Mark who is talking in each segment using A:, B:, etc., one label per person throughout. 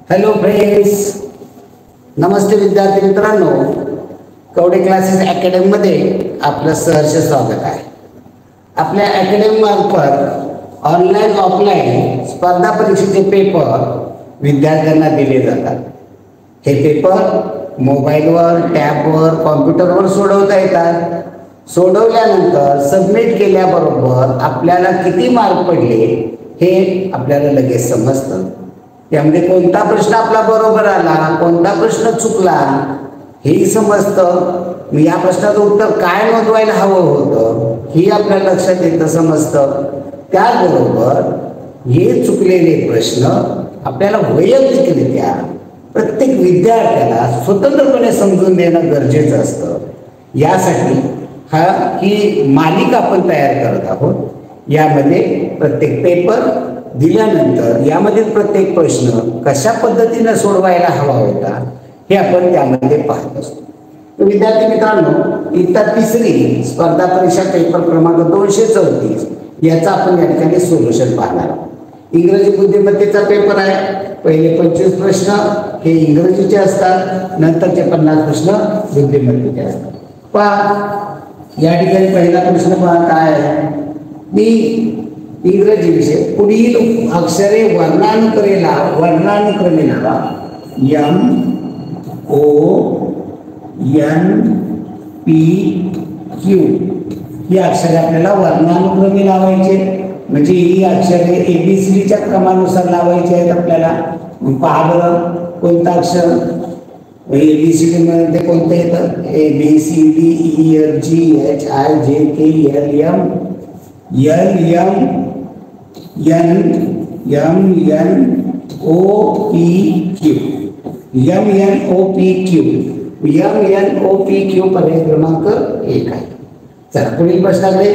A: Hello friends, नमस्ते विद्यार्थी मित्रांनो. Kawade classes अकॅडमीमध्ये आपलं सहर्ष स्वागत आहे. आपल्या अकॅडमी मार्फत ऑनलाईन ऑफलाईन स्पर्धा परीक्षेचे पेपर विद्यार्थ्यांना दिले जातात. हे पेपर मोबाईलवर, टॅबवर, कॉम्प्युटरवर सोडवता येतात. सोडवल्यानंतर सबमिट केल्याबरोबर आपल्याला किती मार्क पडले हे आपल्याला लगेच समजतं. त्यामध्ये कोणता प्रश्न आपला बरोबर आला, कोणता प्रश्न चुकला हेही समजतं. या प्रश्नाचं उत्तर काय नोंदवायला हवं होतं हे आपल्याला लक्षात येतं, समजतं. त्याचबरोबर हे चुकलेले प्रश्न आपल्याला वैयक्तिकरित्या प्रत्येक विद्यार्थ्याला स्वतंत्रपणे समजून देणं गरजेचं असतं. यासाठी ही मालिका आपण तयार करत आहोत. यामध्ये प्रत्येक पेपर दिल्यानंतर यामधील प्रत्येक प्रश्न कशा पद्धतीने सोडवायला हवा होता हे आपण त्यामध्ये पाहत असतो. तर विद्यार्थी मित्रांनो, इयत्ता तिसरी स्पर्धा परीक्षा पेपर क्रमांक 234 याचा आपण या ठिकाणी सोल्युशन पाहणार आहोत. इंग्रजी बुद्धिमत्तेचा पेपर आहे. पहिले 25 प्रश्न हे इंग्रजीचे असतात, नंतरचे 50 प्रश्न बुद्धिमत्तेचे असतात. पहा या ठिकाणी पहिला प्रश्न पहा काय आहे. मी इंग्रजी विषय पुढील अक्षरे वर्णानुक्रमे लावा. M O N P Q ही अक्षरे आपल्याला वर्णानुक्रमे लावायचे. म्हणजे ही अक्षरे ABCDच्या क्रमानुसार लावायची आहेत आपल्याला. पहा बरं कोणतं अक्षर ABCD मध्ये कोणतं येतं. ABCDEFGHIJKLMNOPQ पर्याय क्रमांक 1 आहे. चला पुढील प्रश्नाकडे.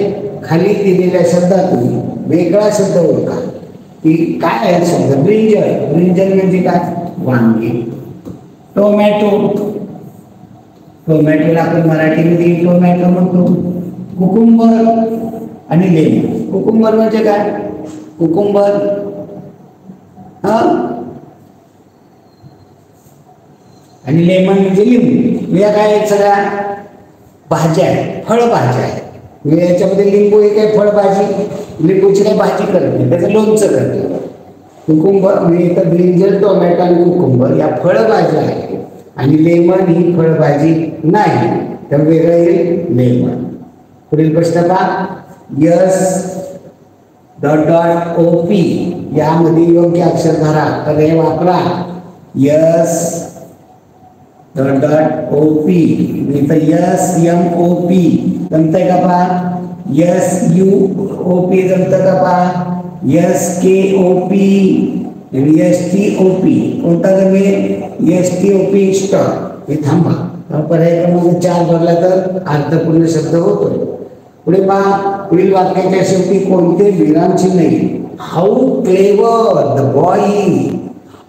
A: खाली दिलेल्या शब्दातून वेगळा शब्द ओळखा. की काय आहे शब्द. ब्रिंजल. ब्रिंजल म्हणजे काय. वांगी. टोमॅटो. टोमॅटोला आपण मराठीमध्ये टोमॅटो म्हणतो. कुकुंबर आणि लेमन. कुकुंबर म्हणजे काय. कुकुंबर आणि लेमन म्हणजे लिंबू. या काय सगळ्या भाज्या आहेत, फळभाज्या आहेत. याच्यामध्ये लिंबू हे काय फळभाजी. लिंबूची काही भाजी करते, त्याचं लोणचं करते. कुकुंबर म्हणजे इथं ब्रिंजल, टोमॅटो आणि कुकुंबर या फळभाज्या आहेत. आणि लेमन ही फळभाजी नाही, तर वेगळं येईल लेमन. पुढील प्रश्न पहा. S.OP यामध्ये योग्य अक्षर धरा. तर हे वापरा. S.OP इथं SMOP जमतंय का पहा. SUOP जमतं का पहा. SKOP STOP कोणता जमेल. STOP stop. हे थांबा. पर्याय क्रमांक 4 भरला तर अर्थपूर्ण शब्द होतो. पुढे पहा. पुढील वाक्याच्या शेवटी कोणते विरामचिन्ह नाही. How clever the boy.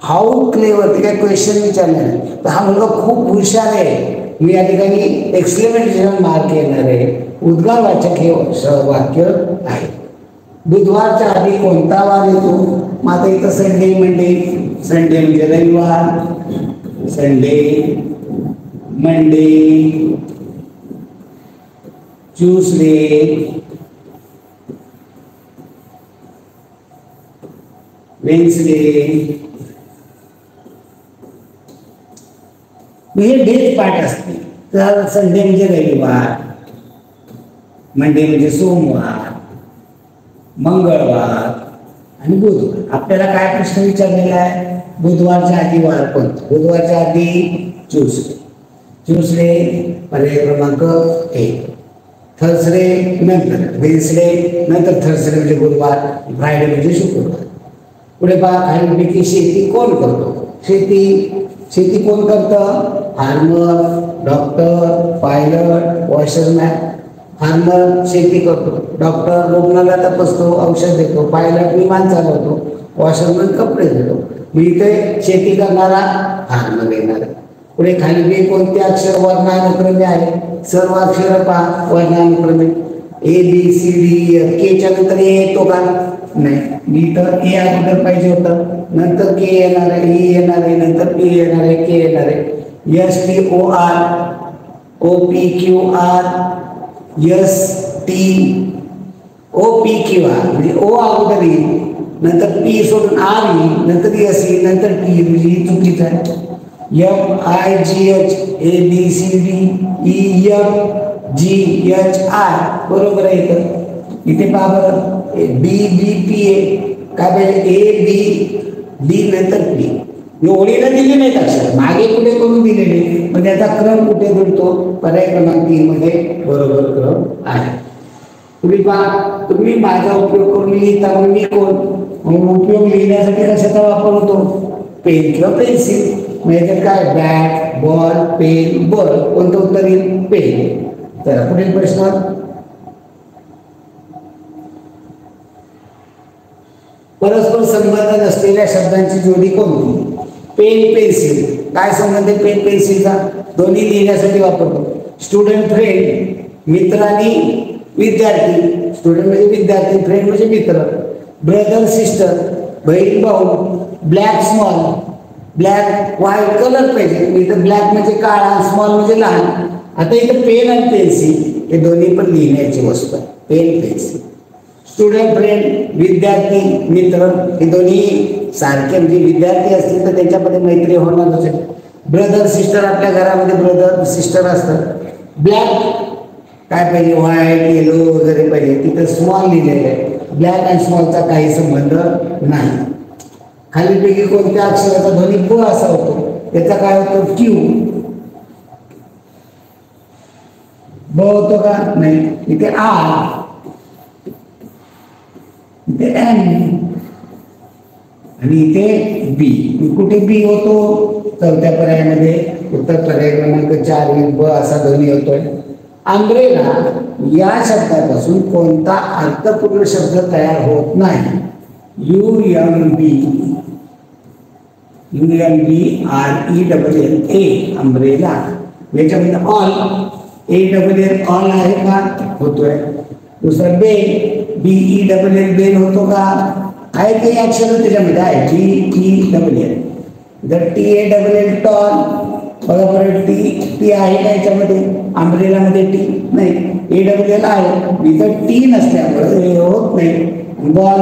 A: How clever ते काय क्वेश्चन विचारलं नाही. तर हा मुलगा खूप हुशार आहे. मी या ठिकाणी एक्सक्लेमेशन मार्क येणार आहे. उद्गारवाचक हे वाक्य आहे. बुधवारच्या आधी कोणता वार येतो. मग आता इथं संडे म्हणजे रविवार. Sunday, Monday, Tuesday, Wednesday. हे डेज पार्ट असते. तर संडे म्हणजे रविवार, मंडे म्हणजे सोमवार, मंगळवार आणि बुधवार. आपल्याला काय प्रश्न विचारलेला आहे. बुधवारच्या आधी वार कोणता. बुधवारच्या आधी ट्यूसडे पर्याय क्रमांक 1. थर्सडे नंतर, वेन्सडे नंतर थर्सडे म्हणजे बुधवार, फ्रायडे म्हणजे शुक्रवार. पुढे पहा. खालीलपैकी शेती कोण करतो. शेती कोण करतं. Farmer, doctor, pilot, washerman. Farmer शेती करतो. डॉक्टर रुग्णाला तपासतो, औषध देतो. पायलट विमान चालवतो. वॉशरमॅन कपडे देतो. मी इथे शेती करणारा फार्मर येणार. पुढे खाली कोणते अक्षर वर्णानुक्रमे आहे. सर्व अक्षर पहा वर्णानुक्रमे. ABCD K च्या नंतर येतो का. नाही, मी तर ए अगोदर पाहिजे होतं, नंतर के येणार आहे, ई येणार आहे, नंतर पी येणार आहे, के येणार आहे. S T O R, O P Q R, S T O P Q R, म्हणजे ओ अगोदर येईल, नंतर पी सोडून आर येईल, नंतर एस येईल, नंतर टी येईल, म्हणजे ही चुकीचं आहे. F I G H, A B C D E F G H I बरोबर आहे. इथे पहा बरं, बी बी पी ए काय पाहिजे, ए बी डी नंतर पी. ओळीला दिली नाहीत अक्षर, मागे कुठे करून दिलेले, पण त्याचा क्रम कुठे मिळतो, पर्याय क्रमांक 3 मध्ये बरोबर क्रम आहे. तुम्ही पहा, तुम्ही माझा उपयोग करून लिहिता, मी कोण, उपयोग लिहिण्यासाठी कशाचा वापर होतो, पेन किंवा पेन्सिल. म्हणजे काय, बॅट बॉल पेन बॉल, कोणतं उत्तर येईल, पेन. तर पुढील प्रश्न, परस्पर संबंध नसलेल्या शब्दांची जोडी कोणती. पेन पेन्सिल, काय संबंध आहे पेन पेन्सिलचा, दोन्ही लिहिण्यासाठी वापरतो. स्टुडंट फ्रेंड, मित्र आणि विद्यार्थी, स्टुडंट म्हणजे विद्यार्थी, फ्रेंड म्हणजे मित्र. ब्रदर सिस्टर, बहीण भाऊ. Black small, black white colour पाहिजे, इथं ब्लॅक म्हणजे काळा, स्मॉल म्हणजे लहान. आता इथं पेन आणि पेन्सिल हे दोन्ही पण लिहिण्याची वस्तू आहे, पेन पेन्सिल. स्टुडंट फ्रेंड, विद्यार्थी मित्र, हे दोन्ही सारखे, म्हणजे विद्यार्थी असतील तर त्यांच्यामध्ये मैत्री होणारच आहे. ब्रदर सिस्टर, आपल्या घरामध्ये ब्रदर सिस्टर असतात. ब्लॅक काय पाहिजे, व्हाईट येलो वगैरे पाहिजे, तिथं स्मॉल लिहिलेलं आहे. ब्लॅक आणि स्मॉलचा काही संबंध नाही. खालीपैकी कोणत्या अक्षराचा ध्वनी ब असा होतो, त्याचा काय होतो, क्यू. ब होतो का, नाही. इथे आर, इथे एन आणि इथे बी. कुठे बी होतो, चौथ्या पर्यायामध्ये, उत्तर पर्याय क्रमांक 4 ब असा ध्वनी होतोय. अंब्रेला या शब्दापासून कोणता अर्थपूर्ण शब्द तयार होत नाही. U M B, U M B R E double L A, umbrella. याच्यामध्ये all, A double L all आहे का, होतोय. दुसरं bell, B E double L bell होतो का, आहे काही अक्षर त्याच्यामध्ये आहे, टी ई डबल एल. जर T A double L tall, बघा बरं, टी आहे का याच्यामध्ये, अम्ब्रेलामध्ये टी नाही, ए डबल एल आहे, इथं टी नसल्यामुळे होत नाही. Ball,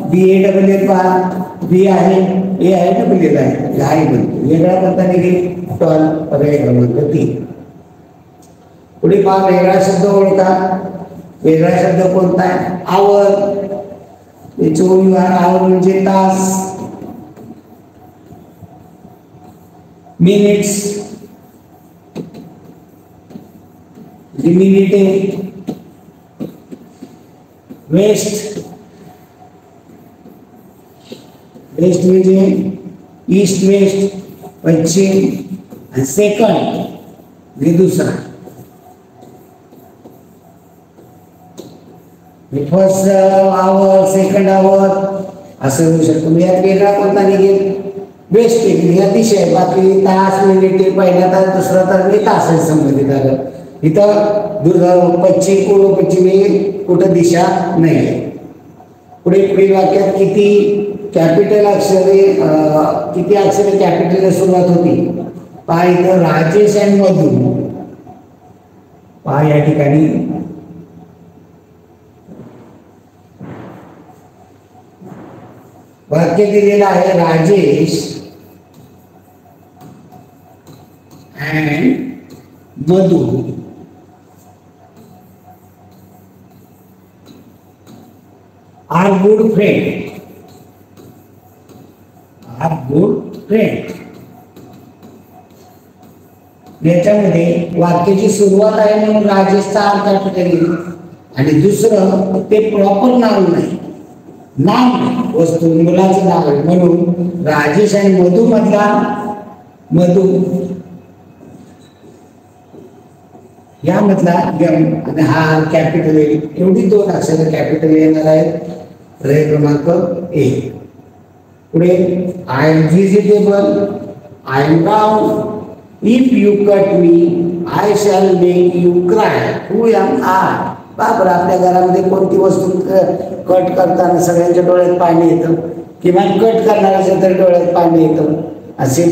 A: B A double L पहा, बी आहे, ए आहे, डबल एल आहे, आहे बनतो. वेगळा करता निघेल, टॉल पर्याय क्रमांक 3. पुढे पहा, वेगळा शब्द ओळखा. वेगळा शब्द कोणता आहे, आवर. आवर म्हणजे तास. मिनिट्स, मिनिटे. वेस्ट, वेस्ट म्हणजे ईस्ट वेस्ट, पश्चिम. आणि सेकंड म्हणजे दुसरा, फर्स्ट आवर, सेकंड आवर असं होऊ शकतो. यात वेगळा कोणता निघेल, वेस्ट निघेल, अतिशय. बाकी तास मिनिटे, पहिला तास दुसरा तास म्हणजे तासाशी संबंधित आलं. इथं पश्चिम पूर्व पश्चिम कुठं दिशा नाही. पुढे पुढील वाक्यात किती कॅपिटल अक्षरे, किती अक्षरे कॅपिटलने सुरुवात होती. पहा इथं राजेश आणि मधू, पहा या ठिकाणी वाक्य दिलेलं आहे, Rajesh and Madhu are good friend, are good friend. याच्यामध्ये वाक्याची सुरुवात आहे म्हणून राजेशचा आर कॅपिटल येईल, आणि दुसरं ते प्रॉपर नाव नाही, नाव वस्तू मुलाचं नाव आहे म्हणून राजेश आणि मधु मधला मधु यामधला यम आणि हा कॅपिटल येईल. एवढी दोन अक्षर कॅपिटल येणार आहेत. पर्याय क्रमांक 1. पुढे I am vegetable, I am round, if you cut me I shall make you cry, who am I. बरं आपल्या घरामध्ये कोणती वस्तू कट करताना सगळ्यांच्या डोळ्यात पाणी येतं, किमान कट करणाऱ्याच्या तर डोळ्यात पाणी येतं. असे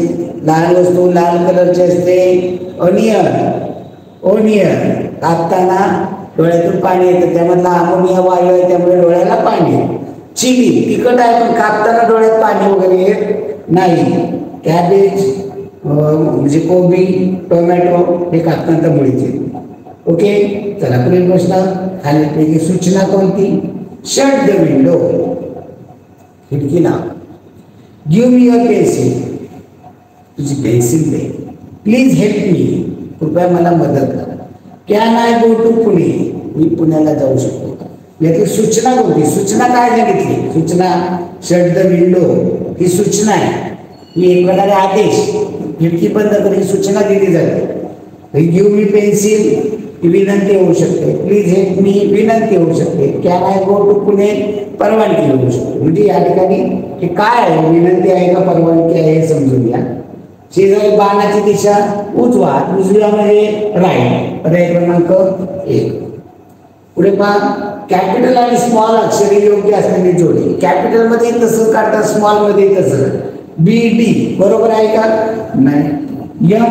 A: लहान वस्तू लाल कलरची असते, ओनियन कापताना डोळ्यातून पाणी येतं, त्यामधला अमोनिया वायू आहे त्यामुळे डोळ्याला पाणी येतं. चिली तिखट आहे पण कापताना डोळ्यात पाणी वगैरे येत नाही. कॅबेज म्हणजे कोबी, टोमॅटो हे कापताना मुळीचे. ओके, चला पुढील प्रश्न. खालीलपैकी सूचना कोणती? शट द विंडो, खिडकी लाव. गिव्ह मी युअर पेन्सिल, तुझी पेन्सिल दे. प्लीज हेल्प मी, कृपया मला मदत कर. Can I go to Pune, मी पुण्याला जाऊ शकतो. याची सूचना कोणती? सूचना काय सांगितली? सूचना शट द विंडो ही सूचना आहे, ही एक प्रकारे आदेश. खिडकी बंद कर ही सूचना दिली जाते. गिव्ह मी पेन्सिल ही विनंती होऊ शकते. प्लीज हेल्प मी विनंती होऊ शकते. Can I go to Pune परवानगी होऊ शकते. म्हणजे या ठिकाणी हे काय आहे, विनंती आहे का परवानगी आहे हे समजून घ्या. शेजारी बाणाची दिशा उजवा, उजव्या म्हणजे राईट. पर्याय क्रमांक 1. पुढे पहा, कॅपिटल आणि स्मॉल अक्षरे योग्य असलेली जोडी. कॅपिटल मध्ये तसंच काढतात, स्मॉल मध्ये तसंच. बी डी बरोबर आहे का? नाही. एम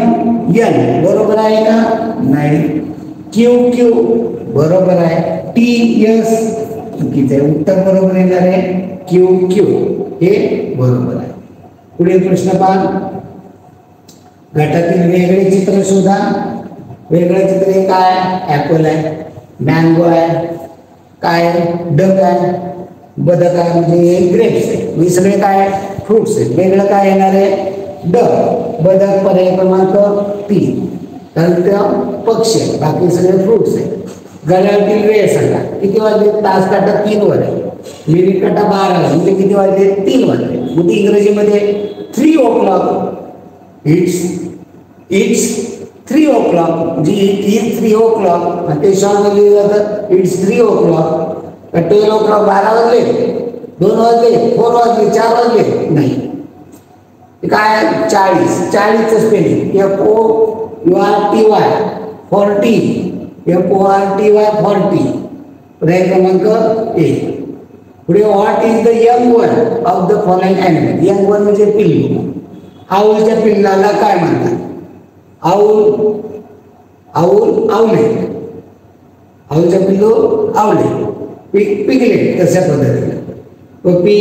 A: एन बरोबर आहे का? नाही. क्यू क्यू बरोबर आहे. टी एस चुकीचं आहे, उत्तर बरोबर येणार आहे क्यू क्यू हे बरोबर आहे. पुढील प्रश्न पहा, गटातील वेगळे चित्र शोधा. वेगळं चित्र हे काय? ऍपल आहे, मँगो आहे, काय डक आहे, बदक आहे म्हणजे ग्रेप्स आहे. हे सगळे काय? फ्रुट्स आहेत. वेगळं काय येणार आहे? डक, बदक पर्याय क्रमांक 3, कारण त्या पक्षी आहे, बाकी सगळे फ्रुट्स आहेत. घड्याळातील वेळ सांगा. किती वाजले? तास काटा 3 वर आहे, मिनिट काटा 12 म्हणजे किती वाजले? 3 वाजले. म्हणजे इंग्रजीमध्ये 3 o'clock. इट्स 3 o'clock म्हणजे इट इज 3 o'clock. ते शॉर्ट मध्ये जातं इट्स 3 o'clock. 12 o'clock 12 वाजले, 2 वाजले, 4 वाजले, 4 वाजले नाही. काय? 40चं स्पेलिंग FORTY 40, FORTY 40 पर्याय क्रमांक 1. पुढे what is the young one of the following animal. Young one म्हणजे पिल्लू. आऊलच्या पिल्लाला काय म्हणतात? आवले. आऊलच्या पिल्लू आवले. पिगलेट तशा पद्धतीने. पपी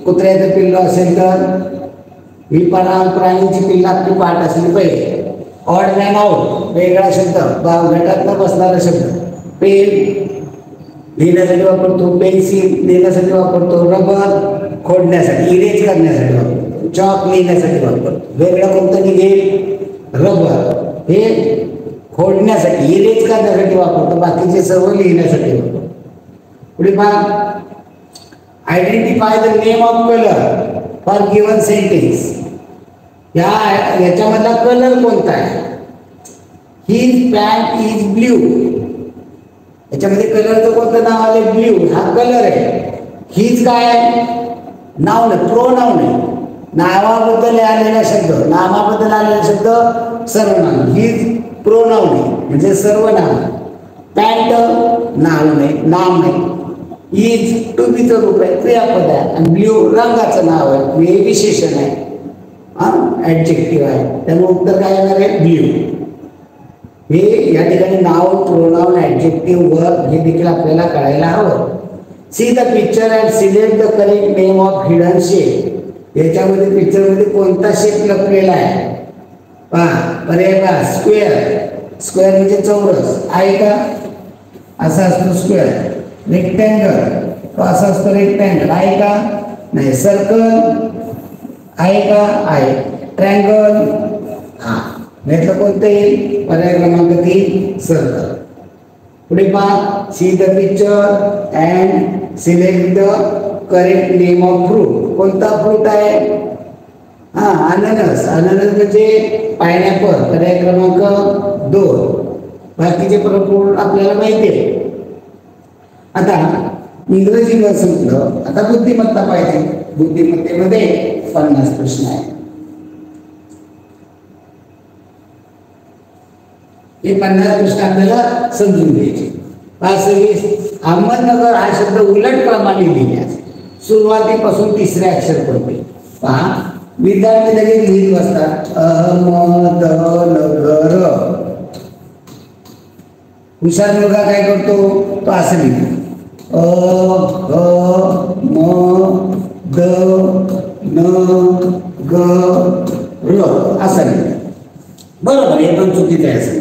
A: कुत्र्याचं पिल्लू असेल तर, ही प्राण्यांची पिल्लातली पाठ असली पाहिजे. ऑड मॅन आउट वेगळा शब्द, गटात न बसणारा शब्द. पेन लिहिण्यासाठी वापरतो, पेन्सिल लिहिण्यासाठी वापरतो, रबर खोडण्यासाठी इरेज करण्यासाठी वापरतो, चॉक लिहिण्यासाठी वापरतो. वेगळं कोणतं निघेल? रबर हे खोडण्यासाठी इरेज करण्यासाठी वापरतो, बाकीचे सर्व लिहिण्यासाठी वापरतो. पुढे पहा, identify the name of colour for given sentence. याच्यामधला कलर कोणता आहे? His pant is blue. याच्यामध्ये कलरचं कोणतं नाव आलं? ब्ल्यू हा कलर आहे. हिज काय आहे? नाव नाही, प्रोनाउन आहे. नावाबद्दल आलेला शब्द, नामाबद्दल आलेला शब्द सर्वनाम. हिज प्रोनाउन आहे म्हणजे सर्वनाम. पॅन्ट नाव नाही, नाम नाही. इज टू बीचं रूप आहे, क्रियापद आहे. आणि ब्ल्यू रंगाचं नाव आहे, हे विशेषण आहे, ऍडजेक्टिव्ह आहे. त्यामुळे उत्तर काय येणार आहे? ब्ल्यू. हे या ठिकाणी नाव, प्रोनाउन, ऍडजेक्टिव्ह, वर्ब हे देखील आपल्याला कळायला हवं. See the picture and select the correct name of hidden shape. याच्यामध्ये पिक्चरमध्ये कोणता शेप लपलेला आहे? पहा पर्याय पहा. स्क्वेअर. स्क्वेअर म्हणजे चौरस आहे का? असा असतो स्क्वेअर. रेक्टँगल असा असतो रेक्टँगल आहे का? नाही. सर्कल आहे का? आहे. ट्रँगल हा यातलं कोणतं येईल? पर्याय क्रमांक 3 सर्कल. पुढे पहा, see the picture and select the correct name of fruit. कोणता फ्रूट आहे? अननस. अननस म्हणजे पायनॅपल. पर्याय क्रमांक 2. बाकीचे फ्रूट आपल्याला माहिती आहे. आता इंग्रजी संपलं, आता बुद्धिमत्ता पाहिजे. बुद्धिमत्तेमध्ये 50 प्रश्न आहेत. हे 50 प्रश्न आपल्याला समजून घ्यायचे. 5:26 अहमदनगर हा शब्द उलट क्रमाने लिहिण्यास सुरुवातीपासून तिसरे अक्षर कोणते? पहा, विद्यार्थी लगेच लिहित बसतात अहमदनगर. हुशार मुलगा काय करतो? तो असं लिहितो अहमदनगर असं लिहितो. बरोबर, हे पण चुकीचं आहे. असं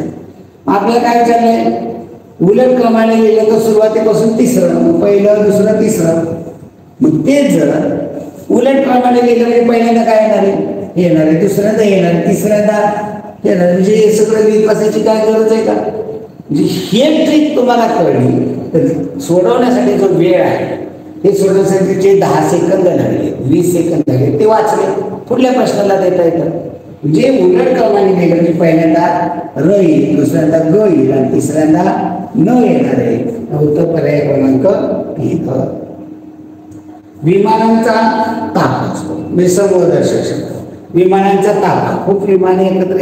A: आपल्याला काय विचारलंय? उलट क्रमाने लिहिलं तर सुरुवातीपासून तिसरं, पहिलं दुसरं तिसरं. मग तेच जर उलट क्रमाने लिहिलं म्हणजे पहिल्यांदा काय येणार आहे? येणार आहे. दुसऱ्यांदा येणार आहे. तिसऱ्यांदा येणार. म्हणजे हे सगळं लिहित बसायची काय गरज आहे का? म्हणजे हे ट्रिक तुम्हाला कळली तर सोडवण्यासाठी जो वेळ आहे ते सोडवण्यासाठी जे 10 सेकंद लागले, 20 सेकंद लागले, ते वाचले पुढल्या प्रश्नाला देता येतं. म्हणजे उलट क्रमाने लिहिलं म्हणजे पहिल्यांदा र येईल, दुसऱ्यांदा ग येईल आणि तिसऱ्यांदा न येणार आहे. उत्तर पर्याय क्रमांक 3. विमानांचा ताप असतो म्हणजे समूहदर्शक शब्द. विमानांचा ताफा, खूप विमाने एकत्र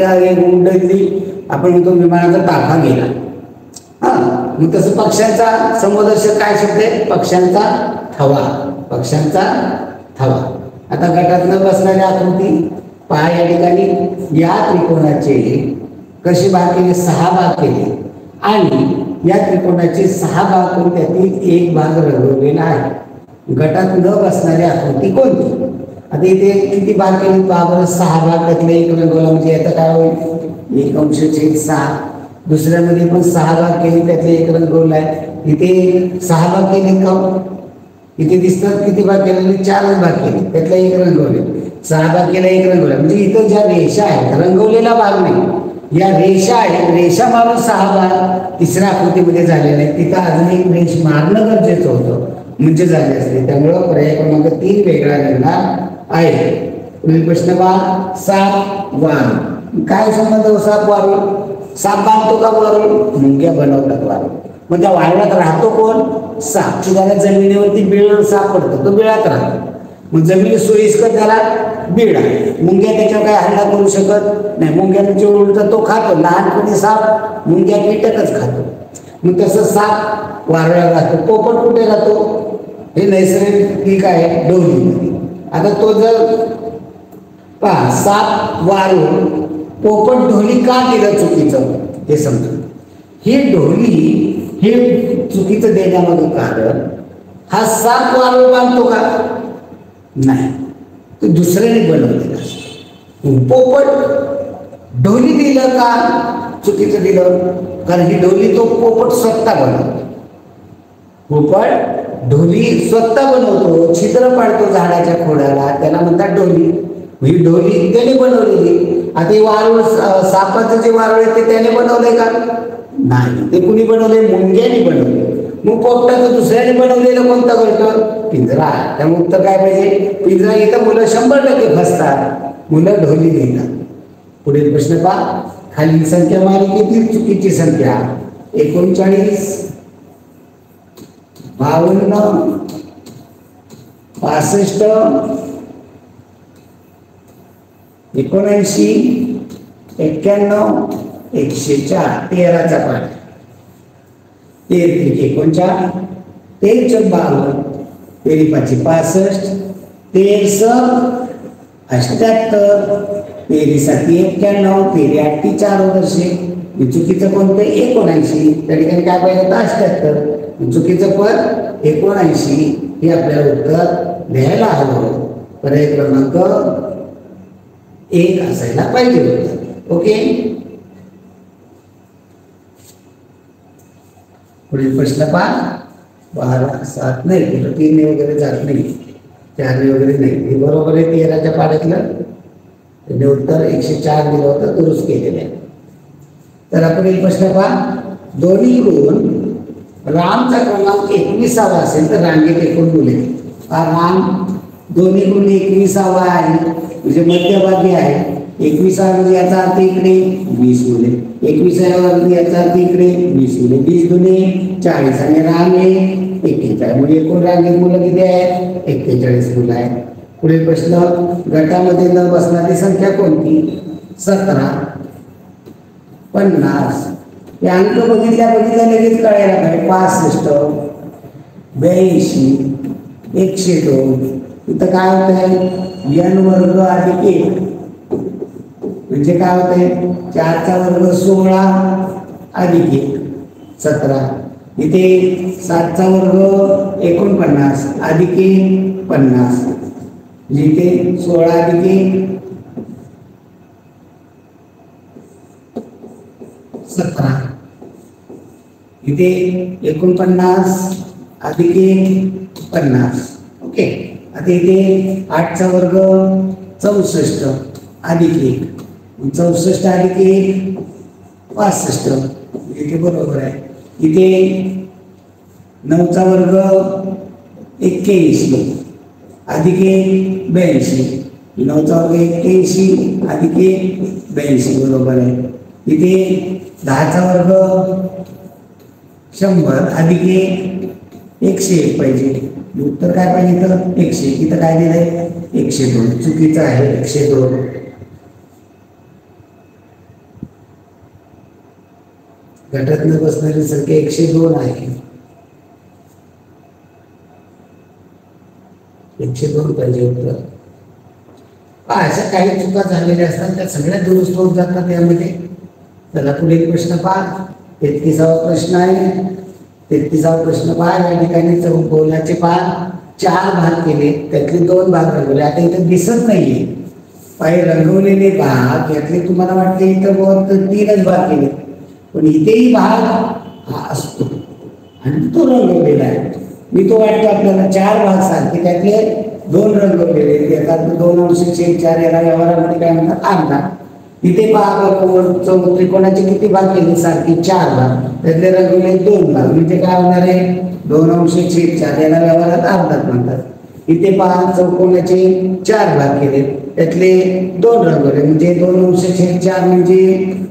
A: उडली, आपण म्हणतो विमानाचा ताफा गेला. हा, मग तसं पक्ष्यांचा समूहदर्शक काय शब्द आहे? पक्ष्यांचा थवा. पक्ष्यांचा थवा. आता गटात न बसणारी आकृती पहा. या ठिकाणी या त्रिकोणाचे कसे भाग केले? 6 भाग केले आणि या त्रिकोणाचे 6 भाग करून त्यातील एक भाग रंगवलेला आहे. गटात न बसणारी आकृती कोणती? आता इथे किती भाग केले? बरोबर 6 भाग. त्यातले एक रंगवला म्हणजे याचा काय होईल? 1/6. दुसऱ्यामध्ये पण 6 भाग केले, त्यातले एक रंगवलाय. इथे 6 भाग केले का? इथे दिसतात किती भाग केले? 4 भाग केले, त्यातला एक रंगवले. 6 भाग केला, एक रंगवला. म्हणजे इथं ज्या रेषा आहेत, रंगवलेला भाग नाही, या रेषा आहेत, रेषा मारून 6 भाग तिसऱ्या आकृतीमध्ये झालेले आहेत. तिथं अजून एक रेष मारणं गरजेचं होतं म्हणजे झाले असते. त्यामुळं पर्याय क्रमांक 3 वेगळा निघणार आहे. पुढील प्रश्न पहा. साप वारू. काय संबंध? साप वारू. साप बांधतो का वारू? मुंग्या बनवतात वारू. मग त्या वारुळात राहतो कोण? साप. त्याला जमिनीवरती बिळ सापडतो, तो बिळात राहतो. मग जमीन सोयीस्कर त्याला बीड आहे. मुंग्या त्याच्यावर काय हल्ला करू शकत नाही. मुंग्याने उलट तो खातो. लहानपणी साप मुंग्या कीटकच खातो. मग तसं साप वारुळात राहतो. पोपट कुठे राहतो? हे नैसर्गिक आहे, ढोलीमध्ये. आता तो जर पहा, साप वारू, पोपट ढोली का केलं चुकीचं हे समजून. ही ढोली हे चुकीचं देण्यामागं कारण, हा साप वारू बांधतो का? नाही, तो दुसऱ्याने बनवलेला असतो. पोपट ढोली दिलं का चुकीचं दिलं? कारण ही ढोली तो पोपट स्वतः बनवतो. पोपट ढोली स्वतः बनवतो, छिद्र पाडतो झाडाच्या खोडाला, त्याला म्हणतात ढोली. ही ढोली त्याने बनवलेली. आता वारुळ, सापाचं जे वारुळ आहे ते त्याने बनवलंय का? नाही, ते कुणी बनवलंय? मुंग्याने बनवले. मग पोपटाचं दुसऱ्याने बनवलेलं कोणतं करतं? पिंजरा. त्यामुळे उत्तर काय पाहिजे? पिंजरा. इथं मुलं 100% फसतात, मुलं ढोली देतात. पुढील प्रश्न पहा. खालील संख्या मालिकेतील चुकीची संख्या 39, 52, 65, 79, 91, 104. 13चा पाठ. 13 49, 13 52, 13 5 65, 13 78, 13 7 91, 13 8 4 वर्षे. चुकीचं कोणतं? 79. त्या ठिकाणी काय पाहिजे होतं? 78. चुकीचं पण 79 हे आपल्याला उत्तर लिहायला हवं. पर्याय क्रमांक 1 असायला पाहिजे होतं. ओके. पुढील प्रश्न पहा. 12 7 नाही, 3 वगैरे जात नाही, 4 वगैरे नाही, हे बरोबर आहे. 13च्या पाड्यातलं त्यांनी उत्तर 104 दिलं होतं, दुरुस्त केलेलं आहे. तर पुढील प्रश्न पहा. दोन्हीकडून रामचा क्रमांक 21वा असेल तर रांगेत एकूण मुले. राम दोन्हीकडून 21वा आहे म्हणजे मध्यभागी आहे. 21 म्हणजे याचा अर्थ इकडे 20 मुले. 21 याचा अर्थ इकडे 20 मुले. 20 दुने 40 आणि राम हे 41. म्हणजे एकूण रांगेत मुलं किती आहेत? 41 मुलं आहेत. पुढील प्रश्न. गटामध्ये न बसणारी संख्या कोणती? 17, 50, हे अंक बघितल्या लगेच कळायला काय 65, 82, 102. इथं काय होत आहे n वर्ग अधिक 1 म्हणजे काय होत आहे 4चा वर्ग 16 अधिक 1 17. इथे 7चा वर्ग 49 अधिक 1 50 म्हणजे इथे 16 अधिक 1 17. इथे 49 अधिक 1 50. ओके. आता इथे 8चा वर्ग 64 अधिक 1 64 अधिक 1 65. इथे बरोबर आहे. इथे 9चा वर्ग 81 अधिक 1 82. 9चा वर्ग 81 अधिक 1 82 बरोबर आहे. इथे 10चा वर्ग 100 अधिक 1 101 पाहिजे. उत्तर काय पाहिजे तर 100. इथं काय दिलंय 102. चुकीचं आहे 102. घटात न बसणारी संख्या 102 आहे. 102 पाहिजे उत्तर. अशा काही चुका झालेल्या असतात त्या सगळ्या दुरुस्त होत जातात यामध्ये. चला पुढील प्रश्न पहा. 33वा प्रश्न आहे. 33वा प्रश्न पहा. या ठिकाणी चौकोनाचे पहा 4 भाग केले त्यातले 2 भाग रंगवले. आता इथं दिसत नाहीये काही रंगवलेले भाग यातले तुम्हाला वाटते इथं बहुत 3च भाग केले पण इथेही भाग हा असतो आणि तो रंगवलेला आहे. मी तो वाटतो आपल्याला 4 भाग सारखे त्यातले 2 रंगवलेले त्यात 2/4 याला व्यवहारामध्ये काय म्हणतात अर्धा. इथे पहा त्रिकोणाचे किती भाग केले सारखे 4 भाग त्यातले रंगवले 2 भाग म्हणजे काय होणार आहे 2/4 याला व्यवहारात अर्धाच म्हणतात. इथे पहा चौकोनाचे 4 भाग केले त्यातले 2 रंगवले म्हणजे 2/4 म्हणजे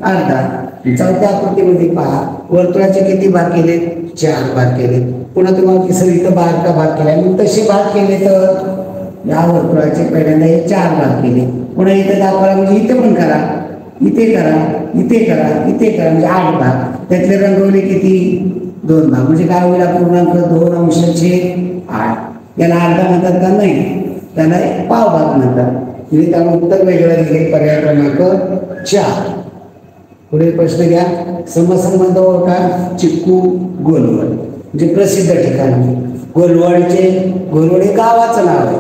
A: अर्धा. चौथ्या आकृतीमध्ये पहा वर्तुळाचे किती भाग केले 4 भाग केले. पुन्हा तुम्हाला दिसेल इथं बारका भाग केला मग तसे भाग केले तर या वर्तुळाचे पहिल्यांदा हे 4 भाग केले. पुन्हा इथं दाखवा म्हणजे इथे पण करा इथे करा इथे करा इथे करा म्हणजे 8 भाग त्यातले रंगवले किती 2 भाग म्हणजे काय होईल पूर्णांक 2/8. याला अर्धा म्हणतात का नाही त्याला पाव भाग म्हणतात. म्हणजे त्याला उत्तर वेगळं दिले पर्याय क्रमांक 4. पुढील प्रश्न घ्या. समसंबंध ओळखा. चिक्कू गोलवड म्हणजे प्रसिद्ध ठिकाण. गोलवड हे गावाचं नाव आहे.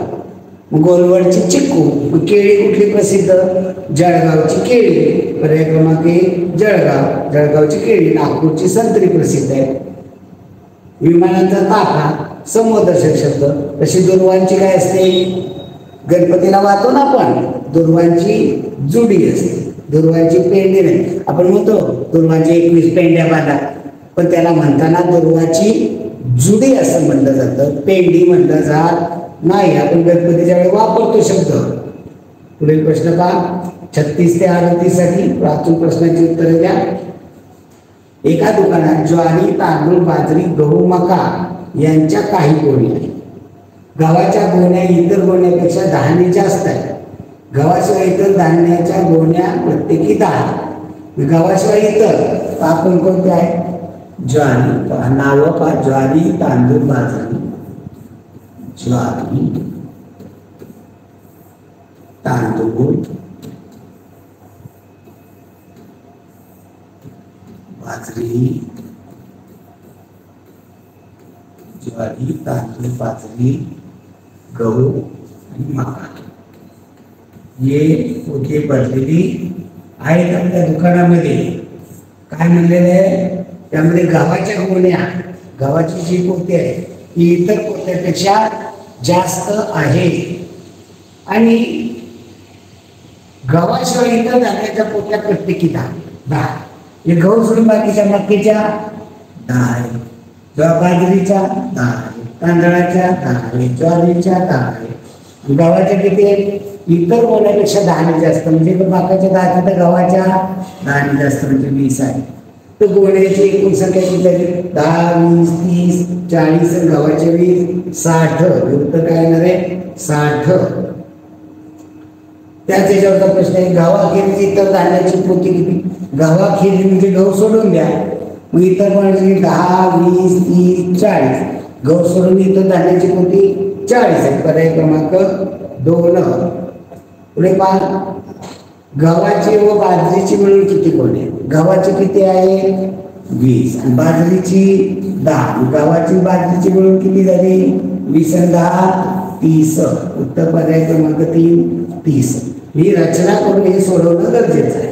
A: गोलवडची चिक्कू. केळी कुठली प्रसिद्ध जळगावची केळी. पर्याय क्रमांक 1 जळगावची केळी. नागपूरची संत्री प्रसिद्ध आहे. विमानांचा ताफा समूहदर्शक शब्द. तशी दुर्वांची काय असते गणपतीला वाहतो ना आपण दुर्वांची जुडी असते. दुर्वांची पेंडी नाही. आपण म्हणतो दुर्वांची 21 पेंड्या बांधा पण त्याला म्हणताना दुर्वाची जुडी असं म्हटलं जातं पेंडी म्हटलं जात नाही. आपण गणपतीच्या वेळी वापरतो शब्द. पुढील प्रश्न पहा. 36 ते 38 साठी वाचून प्रश्नाची उत्तरे द्या. एका दुकानात ज्वारी तांदूळ बाजरी गहू मका यांच्या काही गोण्या. गव्हाच्या गोण्या इतर गोण्यापेक्षा 10ने जास्त आहेत. गव्हाशिवाय इतर धान्याच्या गोण्या प्रत्येकी 10. गव्हाशिवाय इतर आपण कोणते आहे ज्वारी. नावं पहा ज्वारी तांदूळ बाजरी. ज्वारी तांदूळ बाजरी. ज्वारी तांदूळ बाजरी गहू आणि मका हे पोते भरलेली आहेत आपल्या दुकानामध्ये. काय म्हणलेलं आहे त्यामध्ये गव्हाच्या गोण्या गव्हाची जी पोती आहे ती इतर पोत्यापेक्षा जास्त आहे आणि गव्हाशिवाय इतर धान्याच्या पोत्या प्रत्येकी 10. हे गहू सोडून बाकीच्या मक्याच्या 10 आहे. बाजरीच्या 10 आहे. तांदळाच्या 10 आहे. ज्वारीच्या 10 आहे. गव्हाच्या किती आहेत इतर गोण्यापेक्षा 10ने जास्त म्हणजे मकाच्या 10 तर गव्हाच्या 10ने जास्त म्हणजे 20 आहे. तर गोण्याची एकूण संख्या किती आहे 10 20 30 40 आणि गव्हाच्या 20 60. उत्तर काय येणार आहे 60. त्याच्यावरचा प्रश्न आहे गव्हाखेरीज इतर धान्याची पोती किती. गव्हाखेरीज म्हणजे गहू सोडून द्या मग इतर कोणाची 10, 20, 30, 40. गहू सोडून इथं धान्याची कोणती 40 आहे. पर्याय क्रमांक 2. पुढे पहा, गव्हाची व बाजरीची मिळून किती कोणे? गव्हाची किती आहे 20 आणि बाजरीची 10. गव्हाची बाजरीची मिळून किती झाली 20 आणि 10 30. उत्तर पर्याय क्रमांक 3 30. ही रचना करून हे सोडवणं गरजेचं आहे.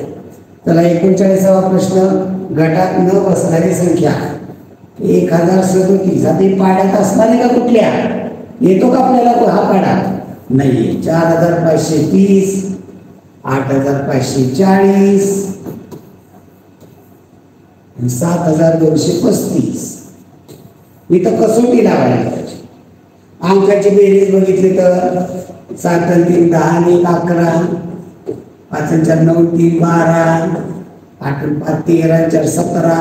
A: चला 39वा प्रश्न. गटात न बसणारी संख्या 1037. आता पाड्यात असणारी का कुठल्या येतो का आपल्याला हा पाडा नाहीये. 4530, 8540, 7235. इथं कसोटी लावायला पाहिजे. अंकाची बेरीज बघितली तर 7 आणि 3 10 आणि 11, 5 आणि 4 9 3 12, 8 आणि 5 13, 4 17,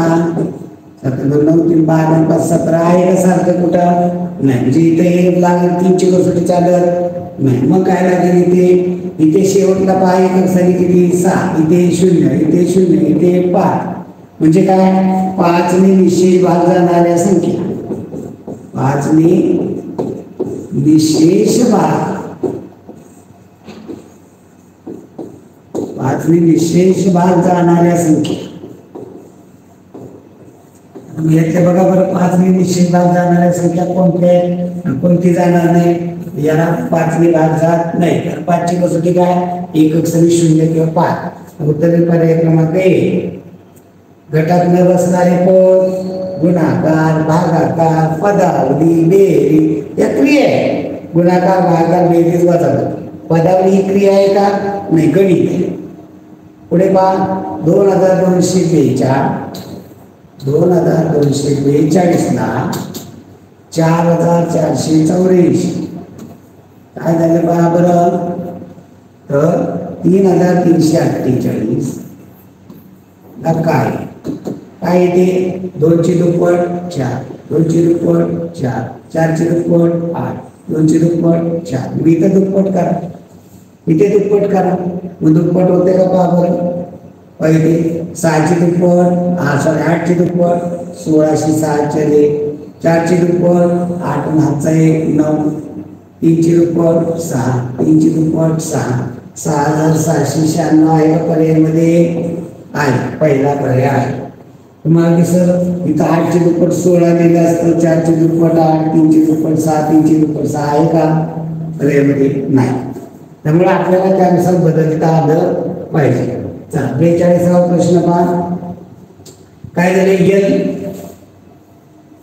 A: 7 2 9 3 12 आणि 5 17. आहे का सारखं कुठं नाही. म्हणजे इथे एक लागेल 3ची कसोटी चालत नाही. मग काय लागेल इथे शेवटला पहा एक संख्या किती 6, इथे 0, इथे 0, इथे 5. म्हणजे काय 5 ने निशेष भाग जाणाऱ्या संख्या. 5 ने निशेष भाग, 5 ने निशेष भाग जाणाऱ्या संख्या. यातले बघा बरं 5 ने निशेष भाग जाणाऱ्या संख्या कोणत्या आहेत कोणती जाणार नाही. याला 5 ने भाग जात नाही. तर 5ची कसोटी काय एकक सरी 0 किंवा 5. उत्तर पर्याय क्रमांक 1. गटात न बसणारे पद गुणाकार, भागाकार, पदावली, बेरीज या क्रिया आहे. गुणाकार, भागाकार, बेरीज, वजाबाकी. पदावली ही क्रिया आहे का नाही गणित आहे. पुढे पहा 2242, 2242 ला 4484 काय झालं पहा बरं. तर 3348 काय येते 2ची दुप्पट 4, 2ची दुप्पट 4, 4ची दुप्पट 8, 2ची दुप्पट 4. मग इथं दुप्पट करा, इथे दुप्पट करा. मग दुप्पट होते का पहा बरं. पहिले 6ची दुप्पट 8ची दुप्पट 16शी 6 चले, 4ची दुप्पट 8 आणि 7चा 1 9, 3ची दुप्पट 6, 3ची दुप्पट 6, 6696 आहे का पर्यायामध्ये आहे. पहिला पर्याय आहे. तुम्हाला सर इथं 8ची दुप्पट 16 दिलं असतं, 4ची दुप्पट 8, 3ची दुप्पट 6, 3ची दुप्पट 6 आहे का पर्यायामध्ये नाही. त्यामुळे आपल्याला त्यानुसार बदलता आलं पाहिजे. चला 42वा प्रश्न पहा. काय झालं एल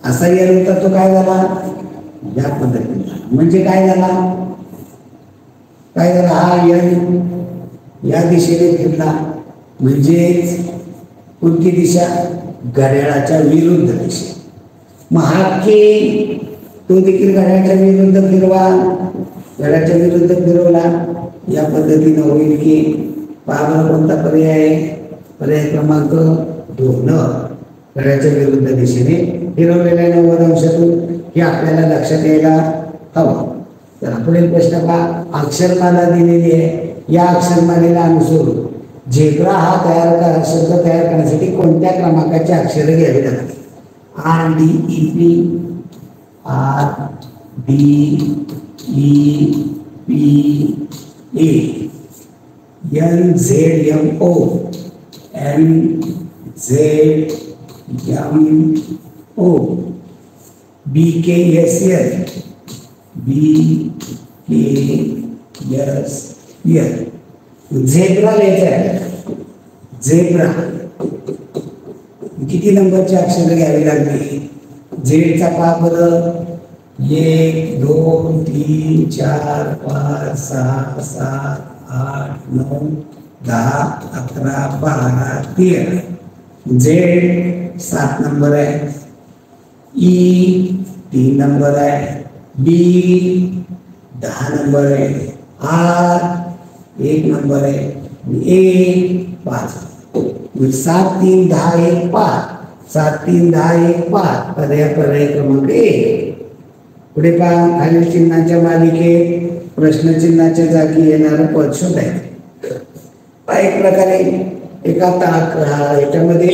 A: असा एल होता तो काय झाला या पद्धतीने. म्हणजे काय झाला हा एल या दिशेने फिरला. म्हणजेच कोणती दिशा घड्याळाच्या विरुद्ध दिशा. मग हा के तो देखील घड्याळाच्या विरुद्ध फिरवा. घड्याळाच्या विरुद्ध फिरवला या पद्धतीने होईल की पहा कोणता पर्याय आहे. पर्याय क्रमांक 2 घड्याळाच्या विरुद्ध दिशेने फिरवलेल्या 90 अंशातून हे आपल्याला लक्षात यायला हवं. तर पुढील प्रश्न पहा. अक्षरमाला दिलेली आहे. या अक्षरमालेला अनुसरून झेब्रा हा शब्द तयार करण्यासाठी कोणत्या क्रमांकाचे अक्षर घ्यावे लागतील. RDEP, RDEPA, NZMO, NZMO, BKSL, BKSL. Zebra लिहायचं आहे. झेब्रा किती नंबरचे अक्षर घ्यावे लागले. झेडचा पहा बरं 1 2 3 4 5 6 7 8 9 10 11 12 13. झेड 7 नंबर आहे. ई 3 नंबर आहे. बी 10 नंबर आहे. आर 1 नंबर आहे. ए 5. 7 3 10 1 5. 7 3 10 1 5. पर्याय क्रमांक 1. पुढे पहा खालील चिन्हाच्या मालिकेत प्रश्नचिन्हाच्या जागी येणारं पद शोधायचं. एक प्रकारे एका याच्यामध्ये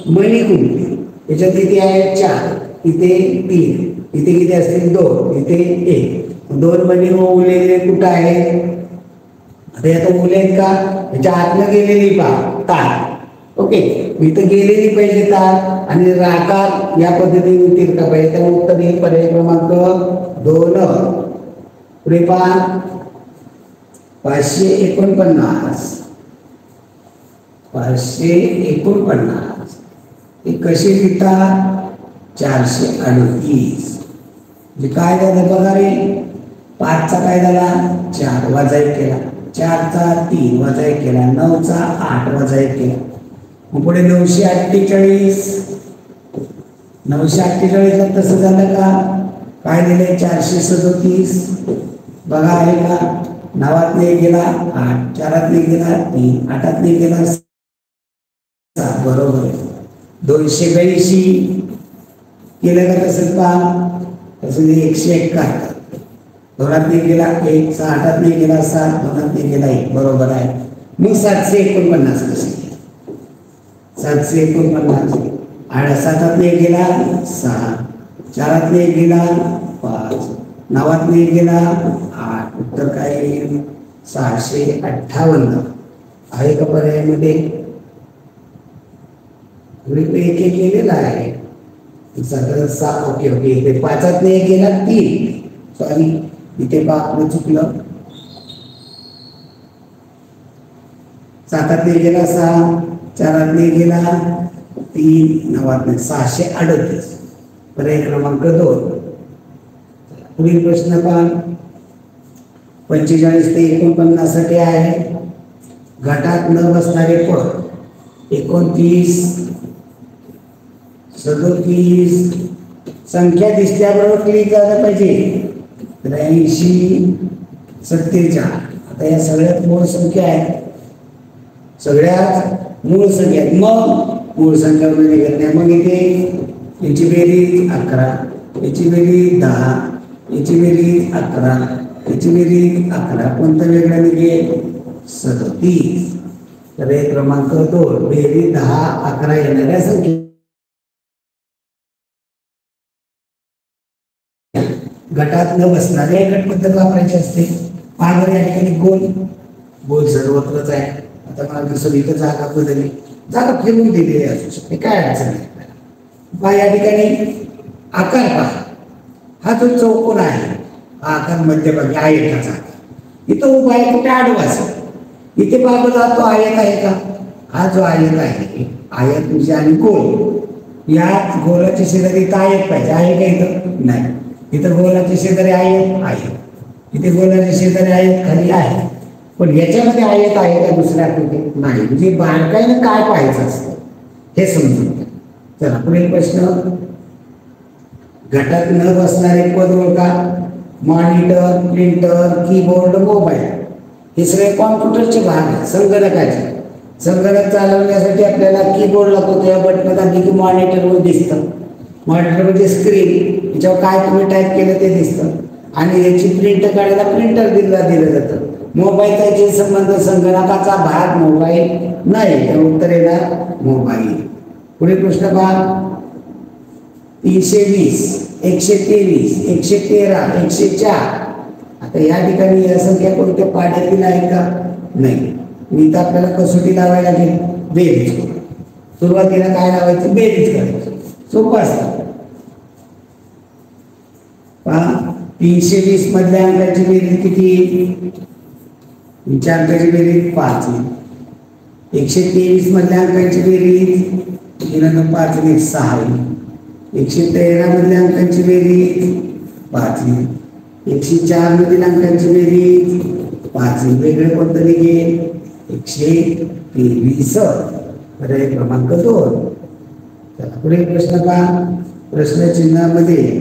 A: मणी गुंतली याच्यात किती आहे 4, इथे 3, इथे किती असतील 2, इथे 1. 2 मध्ये उरलेले कुठं आहे? आता यात उरले आहेत का? याच्या आतनं गेलेली तार. ओके, इथं गेलेली पाहिजे तार आणि आकार या पद्धतीने होतील का पाहिजे? त्यामुळे उत्तर येईल पर्याय क्रमांक 2. पुढे पहा 549. 549 हे कसे लिहितात? 438. म्हणजे काय झालं बघा रे, 5चा काय झाला 4 वजा 1 केला, 4चा 3 वजा 1 केला, 9चा 8 वजा 1 केला. मग पुढे 948. 948 तसं झालं का? काय दिलंय 437. बघा आहे का? 9त नाही गेला 8, 4त नाही गेला 3, 8त नाही गेला 7. बरोबर. 282 केलं का तसं पहा, तसं 171. 2त नाही गेला 1, 8त नाही गेला 7, 2त नाही गेला 1. बरोबर आहे. मग 749 कसं? 749 7त नाही गेला 6, 4त नाही गेला 5, 9त नाही गेला 8. उत्तर काय येईल? 658 आहे का पर्यायामध्ये? एक एक गेलेला आहे. Okay okay. इथे 5त नाही गेला 3, सॉरी इथे आपलं चुकलं. 7त नाही गेला 6, 4त नाही गेला 3, 9त नाही. 638 पर्याय क्रमांक 2. पुढील प्रश्न पहा 45 ते 49 साठी आहे. गटात न बसणारे पद 29, 37. संख्या दिसल्याबरोबर क्लिक झालं पाहिजे. 83, 47. आता या सगळ्यात मूळ संख्या आहेत, सगळ्यात मूळ संख्या आहेत. मग मूळ संख्या निघत नाही. मग इथे याची बेरीज 11, याची बेरीज 10, याची बेरीज 11, याची बेरीज 11. कोणतं वेगळं निघेल? 37. तर हे क्रमांक 2 बेरीज 10, 11 येणाऱ्या संख्या. गटात न बसणारे गट पद्धत वापरायची असते. पागर या ठिकाणी गोल सर्वत्रच आहे. आता मला दिसत इथं जागा बदलली, जागा फिरून दिलेली असू शकते, काय अडचण नाही. पहा या ठिकाणी आकार पहा, हा जो चौकोन आहे हा आकार मध्यभागी आयताचा. इथं उभा आहे कुठे आडवाच. इथे बाजूला तो आयत आहे का? हा जो आयत आहे आयत म्हणजे आणि गोल, या गोलाची शेजारी इथं आयत पाहिजे. आहे का इथं? नाही. इथं गोलाची शेजारी आहे, इथे गोलाची शेजारी आयत खाली आहे. पण याच्यामध्ये आयत आहे का दुसऱ्या आकृतीत? नाही. म्हणजे बारकाईनं काय पाहायचं असतं हे समजून घ्या. चला पुढील प्रश्न. गटात न बसणारे पद ओळखा. मॉनिटर, प्रिंटर, कीबोर्ड, मोबाईल हे सगळे कॉम्प्युटरचे भाग आहेत, संगणकाचे. संगणक चालवण्यासाठी आपल्याला कीबोर्ड लागतो. त्या बटन दाबली की मॉनिटरवर दिसतं. मॉनिटर म्हणजे स्क्रीन, याच्यावर काय तुम्ही टाईप केलं ते दिसतं. आणि याची प्रिंट काढायला प्रिंटर दिलं जातं. मोबाईलचा याचे संबंध संगणकाचा भाग मोबाईल नाही. तर उत्तर येणार मोबाईल. पुढे प्रश्न पहा 320, 123, 113, 104. आता या ठिकाणी या संख्या कोणत्या पाड्यातील आहे का? नाही. मी तर आपल्याला कसोटी लावायला लागेल. बेरीज. सुरुवातीला काय लावायचं? बेरीज करायची. सोपं असतं. पहा 320 मधल्या अंकाची बेरीज किती? 4 अंकाची बेरीज 5. 123 मधल्या अंकाची बेरीज 3 5 6. 113 मधल्या अंकाची बेरीज 5. 104 मधील अंकाची बेरीज 5. वेगळे कोणतं निघेल? 123. पर्याय क्रमांक 2. चला पुढे प्रश्न पहा. प्रश्नचिन्हामध्ये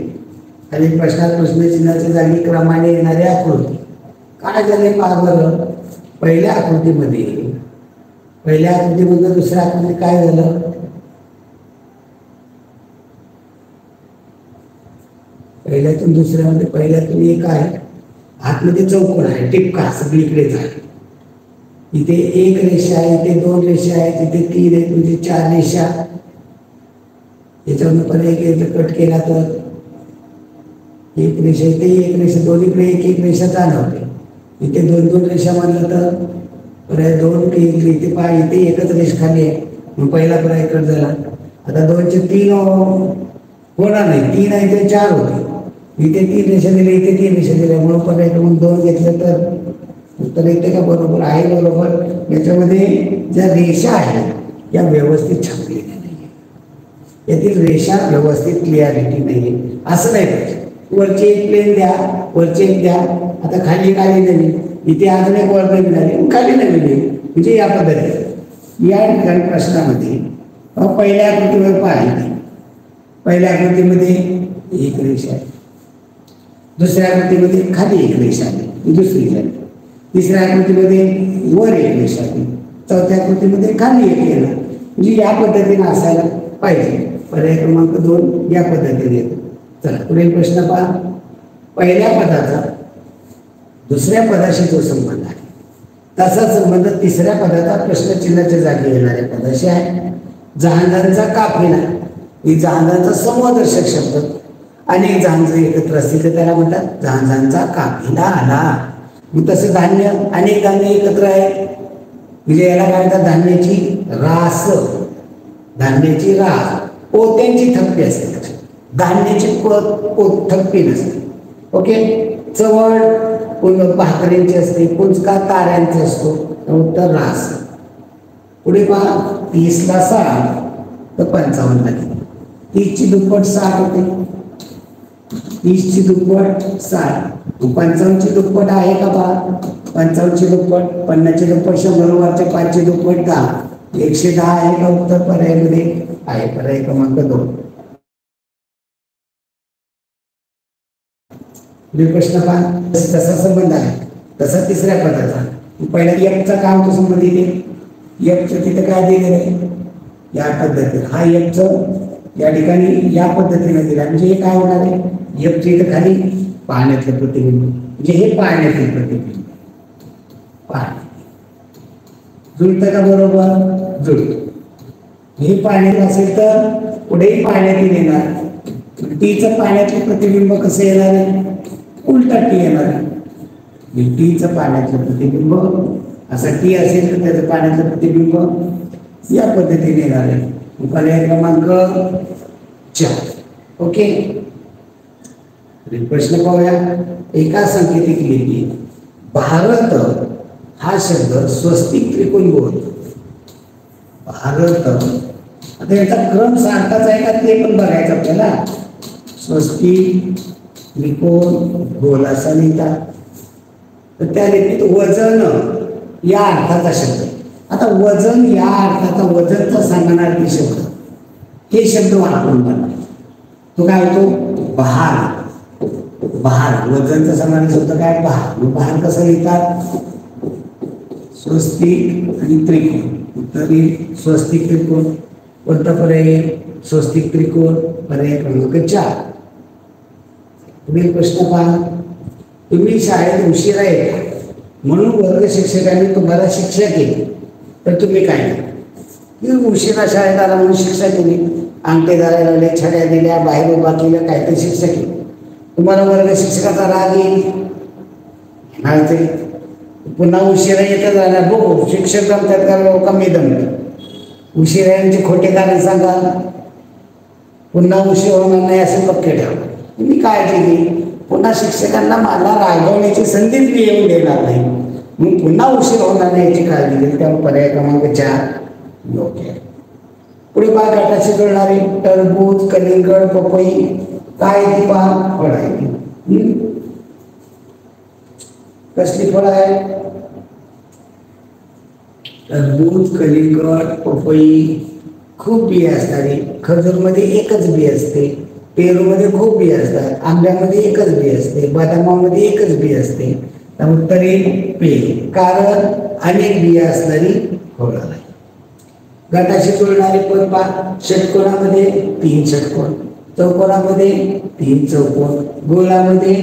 A: खाली प्रश्नात प्रश्नचिन्हाच्या जागी क्रमाने येणारी आकृती. काय झाले पहा बरं. पहिल्या आकृतीमध्ये दुसऱ्या आकृती काय झालं? पहिल्यातून दुसऱ्यामध्ये पहिल्यातून एक आहे, आतमध्ये चौकोन आहे, टिपका सगळीकडेच आहे. इथे एक रेषा आहे, इथे 2 रेषा आहेत, इथे 3 आहेत, म्हणजे 4 रेषा. याच्यावरून पर्याय घ्यायचं, कट केला तर एक रेषा इथे, एक रेषा दोन्हीकडे एक एक रेषा जाणवते. इथे दोन दोन रेषा म्हणलं तर पर्याय 2 इथे पहा, इथे एकच रेष खाली आहे, मग पहिला पर्याय कट झाला. आता 2चे 3 होणार नाही, 3 आहे ते 4 होते. इथे 3 रेषा दिल्या, इथे 3 रेषा दिल्या, म्हणून पर्याय क्रमांक 2 घेतलं तर उत्तर येते का? बरोबर आहे, बरोबर. याच्यामध्ये ज्या रेषा आहेत या व्यवस्थित छापलेल्या नाही, यातील रेषा व्यवस्थित क्लिअरिटी नाही. असं नाही पाहिजे. वरचे एक प्लेन द्या, वरचे एक द्या, आता खाली एक आली नवीन, इथे अजून एक वर नवीन आली, खाली नवीन आहे. म्हणजे या पद्धतीने या ठिकाणी प्रश्नामध्ये पहिल्या आकृतीवर पाहिजे, पहिल्या आकृतीमध्ये एक रेषा आहे, दुसऱ्या आकृतीमध्ये खाली एक रेषा आहे, दुसरी झाली, तिसऱ्या आकृतीमध्ये वर एक रेषा आहे, चौथ्या आकृतीमध्ये खाली एक येणार. म्हणजे या पद्धतीने असायला पाहिजे. पर्याय क्रमांक 2 या पद्धतीने येतो. चला पुढील प्रश्न पहा. पहिल्या पदाचा दुसऱ्या पदाशी जो संबंध आहे तसा संबंध तिसऱ्या पदाचा प्रश्नचिन्हाच्या जागी येणाऱ्या पदाशी आहे. जहाजांचा काफिला ही जहाजांचा समूहदर्शक शब्द, अनेक जहाज एकत्र असतील तर त्याला म्हणतात जहाजांचा काफिला आला. मग तसं धान्य, अनेक धान्य एकत्र आहे म्हणजे याला काय म्हणतात? धान्याची रास. धान्याची रास, पोत्यांची थप्पी असते, धान्याची थप्पी नसते. ओके. चवळ भाकरींची असते, पुंचका ताऱ्यांचा असतो. उत्तर रास. पुढे पहा. 30ला 6 तर 55 लागेल. 30ची दुप्पट 60 होते, 30ची दुप्पट 60, 55ची दुप्पट आहे का पहा? 55ची दुप्पट, 50ची दुप्पट 100, वरच्या 5ची दुप्पट 10, 110 आहे का? उत्तर पर्यायामध्ये आहे. पर्याय क्रमांक 2. प्रश्न पहा. तसा संबंध आहे तसा तिसऱ्या पदाचा. पहिल्या यपचा काय होतो संबंध? इथे यपचं तिथे काय दिलेलं आहे? या पद्धतीने. हा यपचं या ठिकाणी या पद्धतीने दिला म्हणजे हे काय होणार आहे? यपचं इथं खाली पाण्यातलं प्रतिबिंब, म्हणजे हे पाण्यातील प्रतिबिंब. पाणी जुळतं का? बरोबर जुळतं. हे पाण्यात असेल तर पुढेही पाण्यातील येणार. टीचं पाण्यातलं प्रतिबिंब कसं येणार आहे? उलटा टी येणार आहे. टीचं पाण्यातलं प्रतिबिंब असं टी असेल तर त्याचं पाण्यातलं प्रतिबिंब या पद्धतीने येणार आहे. पर्याय क्रमांक 4. ओके. प्रश्न पाहूया. एका संकेतिक लिपीत भारत हा शब्द स्वस्तिक त्रिकोण बोलतो. भारत, आता याचा क्रम सारखाच आहे का ते पण बघायचं आपल्याला. स्वस्तिक त्रिकोण गोल असा लिहितात. तर त्या लिपीत वजन या अर्थाचा शब्द. आता वजन या अर्थाचा, वजनचा सांगणारे शब्द, हे शब्द वापरून बनवा. तो काय होतो? भार. भार वजनचा सांगणारे शब्द काय? भार. भार कसं लिहितात? स्वस्तिक आणि त्रिकोण. तरी स्वस्तिक त्रिकोण. कोणता पर्याय? स्वस्तिक त्रिकोण. पर्याय क्रमांक 4. पुढील प्रश्न पहा. तुम्ही शाळेत उशिरा येता म्हणून वर्ग शिक्षकांनी तुम्हाला शिक्षा केली तर तुम्ही काय केलं? उशिरा शाळेत आला म्हणून शिक्षा केली, अंगठे धरायला लावले, छड्या दिल्या, बाहेर उभा केलं, काहीतरी शिक्षा केली. तुम्हाला वर्ग शिक्षकाचा राग येईल, पुन्हा उशिरा येतच राहणार. बघू शिक्षक जमतात का कमी दमतात. उशिरा यांचे खोटे कारण सांगा, पुन्हा उशीर होणार नाही असे पक्के ठेवा. तुम्ही काळजी घे, पुन्हा शिक्षकांना मला रागवण्याची संधीच मी येऊन देणार नाही, मग पुन्हा उशीर होणार नाही याची काळजी घेईल. त्यामुळे पर्याय क्रमांक 4 योग्य आहे. पुढे पहा. गटाशी जुळणारे टरबूज, कलिंगड, पपई काय ती पहा? फळ आहे. कसली फळ आहे? टरबूज, कलिंगड, पपई खूप बिया असतात. खजूरमध्ये एकच बी असते, पेरूमध्ये खूप बी असतात, आंब्यामध्ये एकच बी असते, बदामामध्ये एकच बी असते. उत्तर येईल पेरू, कारण अनेक बिया असणारी फळ आहे. गटाशी जुळणारे पद पहा. षटकोनामध्ये 3 षटकोन, चौकोनामध्ये 3 चौकोन, गोलामध्ये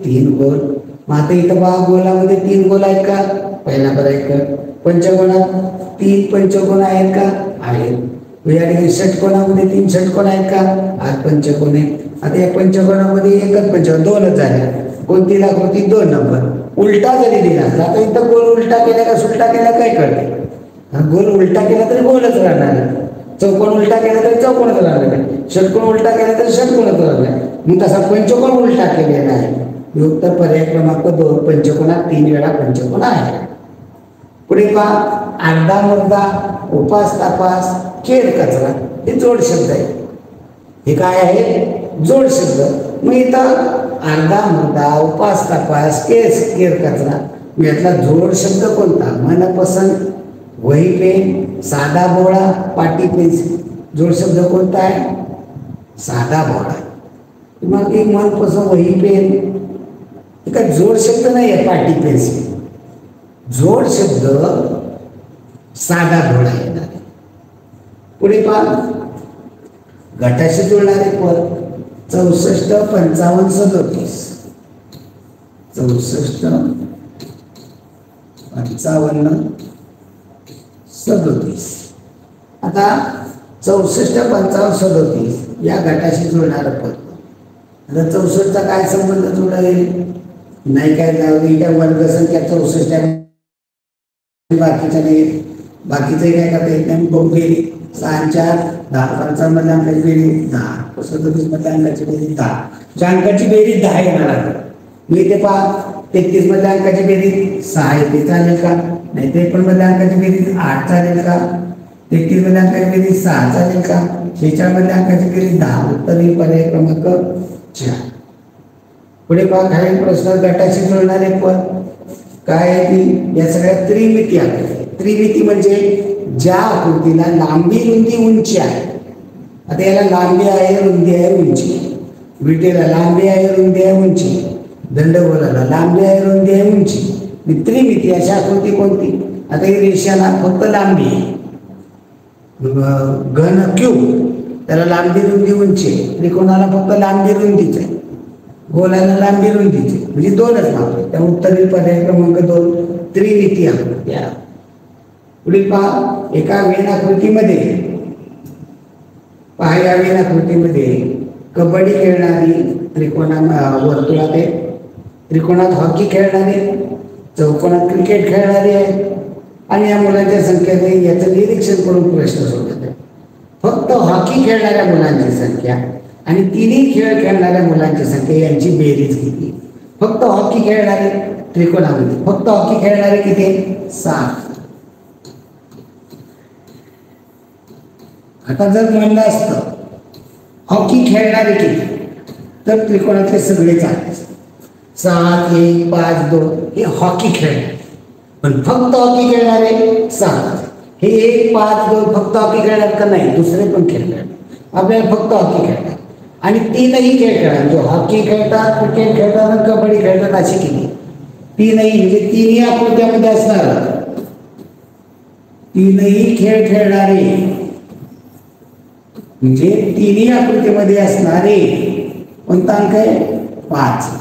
A: 3 गोल. मग आता इथं पहा, गोलामध्ये 3 गोल आहेत का? पहिला पर्याय कर. पंचकोनात 3 पंचकोन आहेत का? आहेत. या ठिकाणी षटकोनामध्ये 3 षटकोन आहेत का? आज पंचकोन आहे. आता या पंचकोनामध्ये एकच पंचकोन, 2च झाले. कोणती आकृती? 2 नंबर. उलटा जरी दिला असला तर इथं गोल उलटा केला का सुलटा केला काय कळते? गोल उलटा केला तरी गोलच राहणार आहे, चौकोन उलटा केला तरी चौकोनच राहणार आहे, षटकोन उलटा केला तरी षटकोनच राहणार आहे. मग तसा पंचकोन उलटा केलेला आहे. उत्तर पर्याय क्रमांक 2. पंचकोनात 3 वेळा पंचकोन आहे. पुढे पहा, अर्धा मुर्दा, उपास तापास, केर कचरा, हे जोड शब्द आहे. हे काय आहे? जोड शब्द. मग इथं अर्धा मुर्दा, उपास तापास, केर कचरा, यातला जोड शब्द कोणता? मनपसंत, वही पेन, साधा बोळा, पाटी पेन्सिल. जोड शब्द कोणता आहे? साधा बोळा. मग एक मनपसंत वही पेन, काय जोड शब्द नाही आहे. पाटी पेन्सिल जोड शब्द साधा बोळा येणार. पुढे पहा, गटाशी जुळणारे पद 64, 55, 37. 64, 55, 37. आता 64, 55, 37 या गटाशी जुळणारं पद. आता 64चा काय संबंध जोडा येईल? नाही काय जाऊ वर्गसंख्या 64 बाकीच्या नाही. बाकीचंही काय करता येत नाही. बघू गेली 6 4 10, 55 मधल्या अंकाची बेरीज 10, 37 मधल्या अंकाची बेरीज 10. ज्या अंकाची बेरीज 10 येणार आहे. मी इथे पहा 33 मधल्या अंकाची बेरीज 6 येते, चालेल का? नाही 53 मधल्या अंकाची बेरीज 8 चालेल का? 33 मधल्या अंकाची बेरीज 6 चालेल का? 46 मधल्या अंकाची बेरीज 10. उत्तर ही पर्याय क्रमांक 4. पुढे पहा, खालील प्रश्न गटाशी जुळणारे पद काय आहे? ती या सगळ्या त्रिमिती आहे. त्रिमिती म्हणजे ज्या आकृतीला लांबी, रुंदी, उंची आहे. आता याला लांबी आहे, रुंदी आहे, उंची. विटेला लांबी आहे, रुंदी आहे, उंची. दंडगोलाला लांबी आहे, रुंदी आहे, उंची. त्रिमिती अशी आकृती कोणती? आता ही रेषाला फक्त लांबी आहे. घन क्यूब त्याला लांबी, रुंदी, उंची. त्रिकोणाला फक्त लांबी, रुंदीच आहे. गोलाला लांबी, रुंदीची, म्हणजे 2च माप. त्या उत्तरीय पर्याय क्रमांक 2 त्रिमिती आकृती. पुढे पहा, एका वेन आकृतीमध्ये पहा, या वेन आकृतीमध्ये कबड्डी खेळणारी वर्तुळात आहे, त्रिकोणात हॉकी खेळणारे, चौकोनात क्रिकेट खेळणारे आहे. आणि या मुलांच्या संख्येने याचं निरीक्षण करून प्रश्न सोडत आहे. फक्त हॉकी खेळणाऱ्या मुलांची संख्या आणि तिन्ही खेळ खेळणाऱ्या मुलांची संख्या यांची बेरीज किती? फक्त हॉकी खेळणारे त्रिकोणामध्ये फक्त हॉकी खेळणारे किती? 7. आता जर म्हणलं असतं हॉकी खेळणारे किती, तर त्रिकोणातले सगळे चालले. 7, 1, 5, 2 हे हॉकी खेळणारे. पण फक्त हॉकी खेळणारे 7. हे 1, 5, 2 फक्त हॉकी खेळणार का? नाही, दुसरे पण खेळणार. आपल्याला फक्त हॉकी खेळणार आणि 3ही खेळ खेळणार. जो हॉकी खेळतात, क्रिकेट खेळतात आणि कबड्डी खेळतात अशी किती? 3ही, म्हणजे 3ही आकृत्यामध्ये असणार 3ही खेळ खेळणारे, म्हणजे 3ही आकृतीमध्ये असणारे कोणता अंक आहे? 5.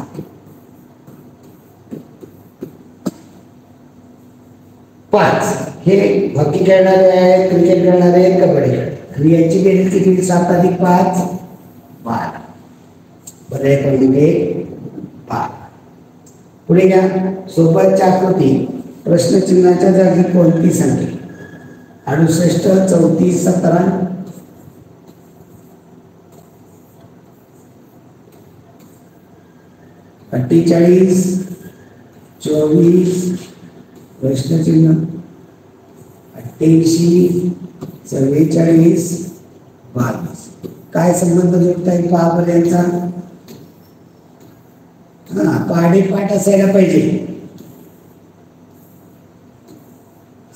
A: हे हॉकी खेळणारे आहेत, क्रिकेट खेळणारे आहेत, कबड्डी खेळणारे. आणि याची बेरीज किती? 7 अधिक 5 12. पर्याय क्रमांक 1 12. पुढे घ्या, सोबतच्या आकृती प्रश्नचिन्हाच्या जागी कोणती संख्या? 68, 34, 17. 48, 24 प्रश्नचिन्ह, 88, 44, 22. काय संबंध जोडता येईल पहा बरं यांचा. पाठ असायला पाहिजे.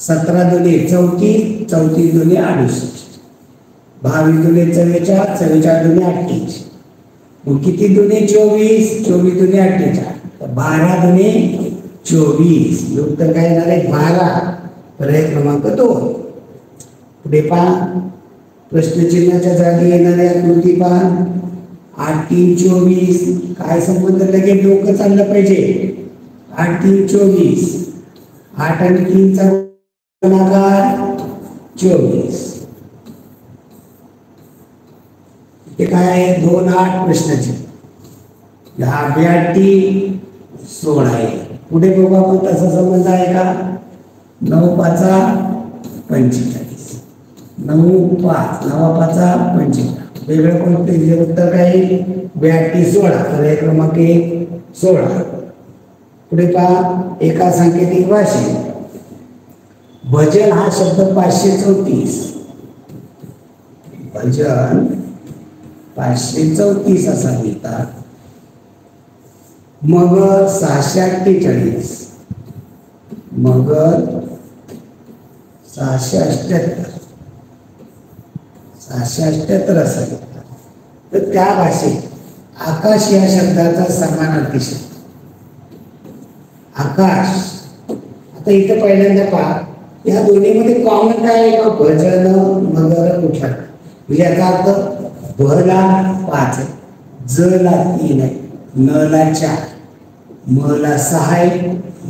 A: 17 दुने 34, 34 दुने 68, 22 दुने 44, 44 दुने 28. मग किती दुने? 24, 24 दुने 48, 12 दुने 24. उत्तर काय येणार आहे? 12. पर्याय क्रमांक 2. पुढे पहा, प्रश्नचिन्हाच्या जागी येणाऱ्या आकृती पहा. 8, 3, 24. काय संबंध? लगेच डोकं चाललं पाहिजे. 8, 3, 24. 8 आणि 3 चा गुणाकार 24. ते काय आहे 2-8 प्रश्नाचे 16 आहे. पुढे बघू आपण तसा संबंध आहे का 9-5 45 9-5 9-5 वेगळं कोणते उत्तर काय 82-16 तर क्रमांक 16. पुढे पहा एका सांकेतिक भाषेत भजन हा शब्द 534 भजन 534 असा लिहितात. मगर 648 मगर 678 असा लिहितात. तर त्या भाषेत आकाश या शब्दाचा समानार्थी शब्द आकाश. आता इथं पहिल्यांदा पहा या दोन्हीमध्ये कॉमन काय आहे का भजन मगर कुठला म्हणजे याचा अर्थ भ ला 5 आहे, ज ला 3 आहे, न ला 4, म ला 6 आहे,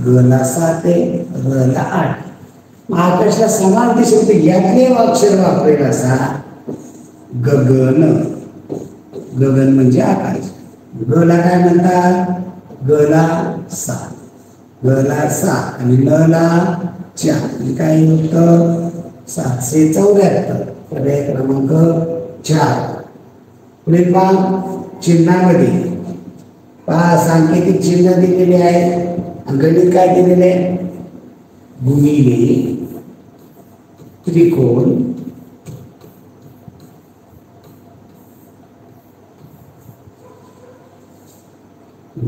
A: ग ला 7 आहे, र ला 8. आकाशला समानार्थी शब्द यातले अक्षर वापरेल असा गगन. गगन म्हणजे आकाश. ग ला काय म्हणतात ग ला 7 ग ला 7 आणि न ला 4 काय होतं 774. पर्याय क्रमांक 4. पुढे पहा चिन्हामध्ये पहा सांकेतिक चिन्ह दिलेले आहे. गणित काय दिलेले आहे गुणिले त्रिकोण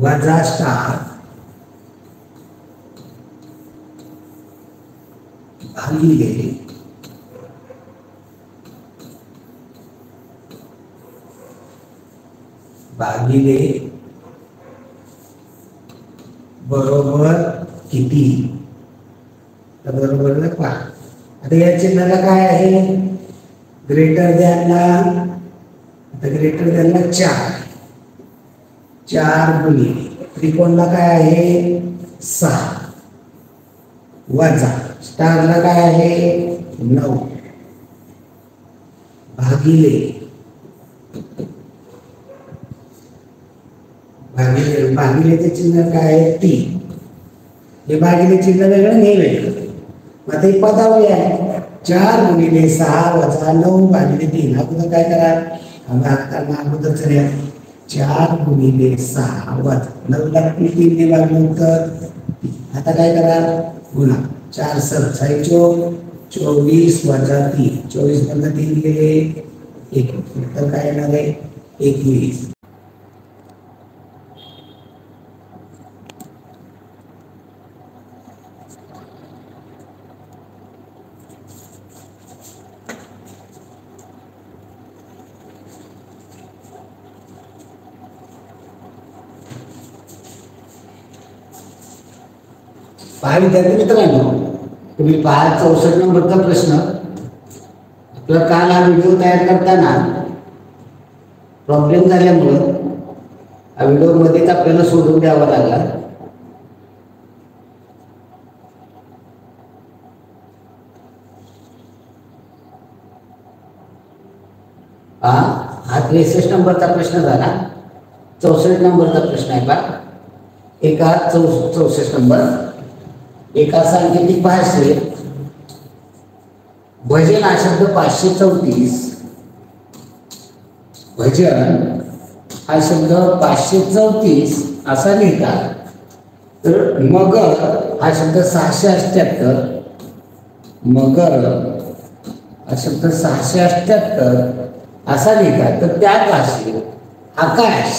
A: वजा स्टार भागिले बरोबर किती. तर बरोबर पहा आता या चिन्हाला काय आहे ग्रेटर दॅनला. आता ग्रेटर दॅनला 4 गुणिले त्रिकोणला काय आहे 6 वजा स्टारला काय आहे 9 भागिलेचे चिन्ह काय आहे 3. हे भागिले चिन्ह वेगळं नाही वेगळं. आता हे पदावली आहे 4 गुणिले 6 वजा 9 भागिले 3. अगोदर काय करा अगोदर चला 4 गुणिले 6 वजा 9 ला 3 ने भागले उत्तर. आता काय करा गुणा 4 7 24 वजा 3 24 मधून 3 गेले 1 उत्तर काय येणार आहे 21. पहा विद्यार्थी मित्रांनो तुम्ही पहा 64 नंबरचा प्रश्न. आपला काल हा व्हिडिओ तयार करताना प्रॉब्लेम झाल्यामुळं हा व्हिडिओ मध्येच आपल्याला सोडून द्यावा लागला. हा 63 नंबरचा प्रश्न झाला. 64 नंबरचा प्रश्न आहे पहा. एका 64 नंबर एका सांकेतिक भाषेत भजन हा शब्द 534 भजन हा शब्द 534 असा लिहितात. तर मगर हा शब्द 678 मगर हा शब्द 678 असा लिहितात. तर त्या भाषेत आकाश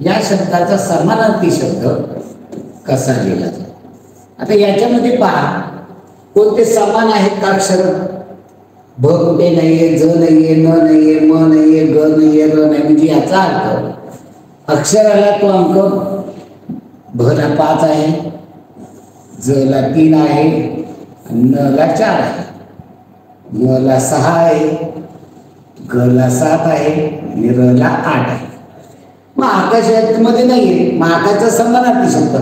A: या शब्दाचा समानार्थी शब्द कसा लिहिला जातो. आता याच्यामध्ये पहा कोणते समान आहेत का अक्षर. भ कुठे नाहीये, ज नाहीये, न नाहीये, म नाहीये, ग नाहीये, र नाही. म्हणजे याचा अर्थ अक्षराला तो अंक भ ला 5 आहे, ज ला 3 आहे, न ला 4 आहे, म ला 6 आहे, ग ला 7 आहे आणि र ला 8 आहे. मग आकाश यामध्ये नाहीये. मग आकाशचा समानार्थी शब्द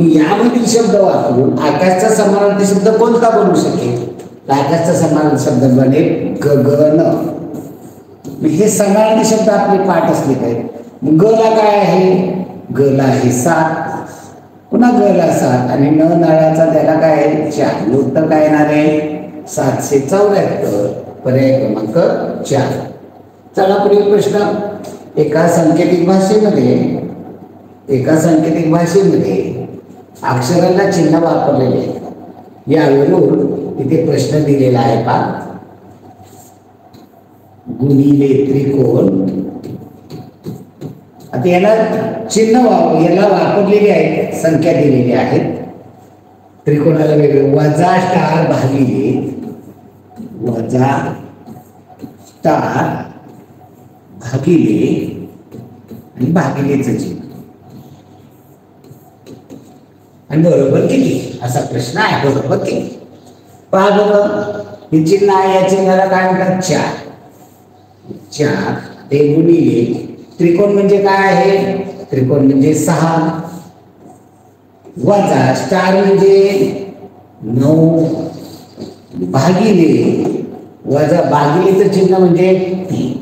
A: यामधील शब्द वापरून आकाशचा समानार्थी शब्द कोणता बनवू शकेल. आकाशचा समानार्थी शब्द बनेल गगन. हे सगळ्यांनी शब्द आपले पाठ असले पाहिजे. ग ला काय आहे? ग ला आहे 7, पुन्हा ग ला 7 आणि न नळाचा त्याला काय आहे 4. उत्तर काय येणार आहे 774. पर्याय क्रमांक 4. चला पुढील प्रश्न. एका सांकेतिक भाषेमध्ये अक्षराला चिन्ह वापरलेले आहे. यावरून इथे प्रश्न दिलेला आहे पहा. गुणिले त्रिकोण. आता याला चिन्ह याला वापरलेले आहेत, संख्या दिलेली आहेत. त्रिकोणाला वेगळे वजा स्टार भागिले आणि भागिलेचं चिन्ह आणि बरोबर किती असा प्रश्न आहे. बरोबर किती पहा बरं. हे चिन्ह आहे, या चिन्हाला काय म्हणतात 4. ते गुणिले त्रिकोण म्हणजे काय आहे? त्रिकोण म्हणजे 6 वजा स्टार म्हणजे 9 भागिले वजा भागिलेचं चिन्ह म्हणजे 3.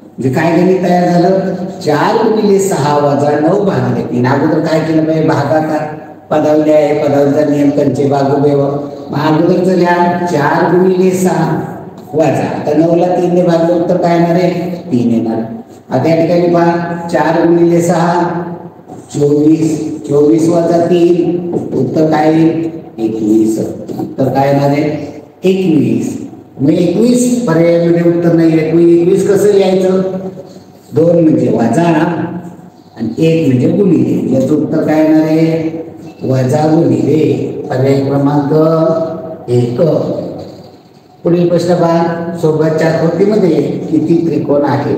A: म्हणजे काय गणित तयार झालं 4 गुणिले 6 वजा 9 भागिले 3. अगोदर काय केलं पाहिजे भागाकार पदावली आहे, पदावलीचा नियम कंचे बागुबेव. मग अगोदरचं लिहा 4 गुणिले 6 वजा आता 9 ला 3 ने भागलं उत्तर काय येणार आहे 3 येणार. आता या ठिकाणी पहा 4 गुणिले 6 24 वजा 3 उत्तर काय 21. उत्तर काय येणार आहे 21. मग 21 पर्यायामध्ये उत्तर नाही आहे. 21 कसं लिहायचं? 2 म्हणजे वजा आणि 1 म्हणजे गुणिले. याचं उत्तर काय येणार आहे वजा गुणिले. पर्याय क्रमांक 1. पुढील प्रश्न पहा. सोबतच्या आकृतीमध्ये किती त्रिकोण आहेत?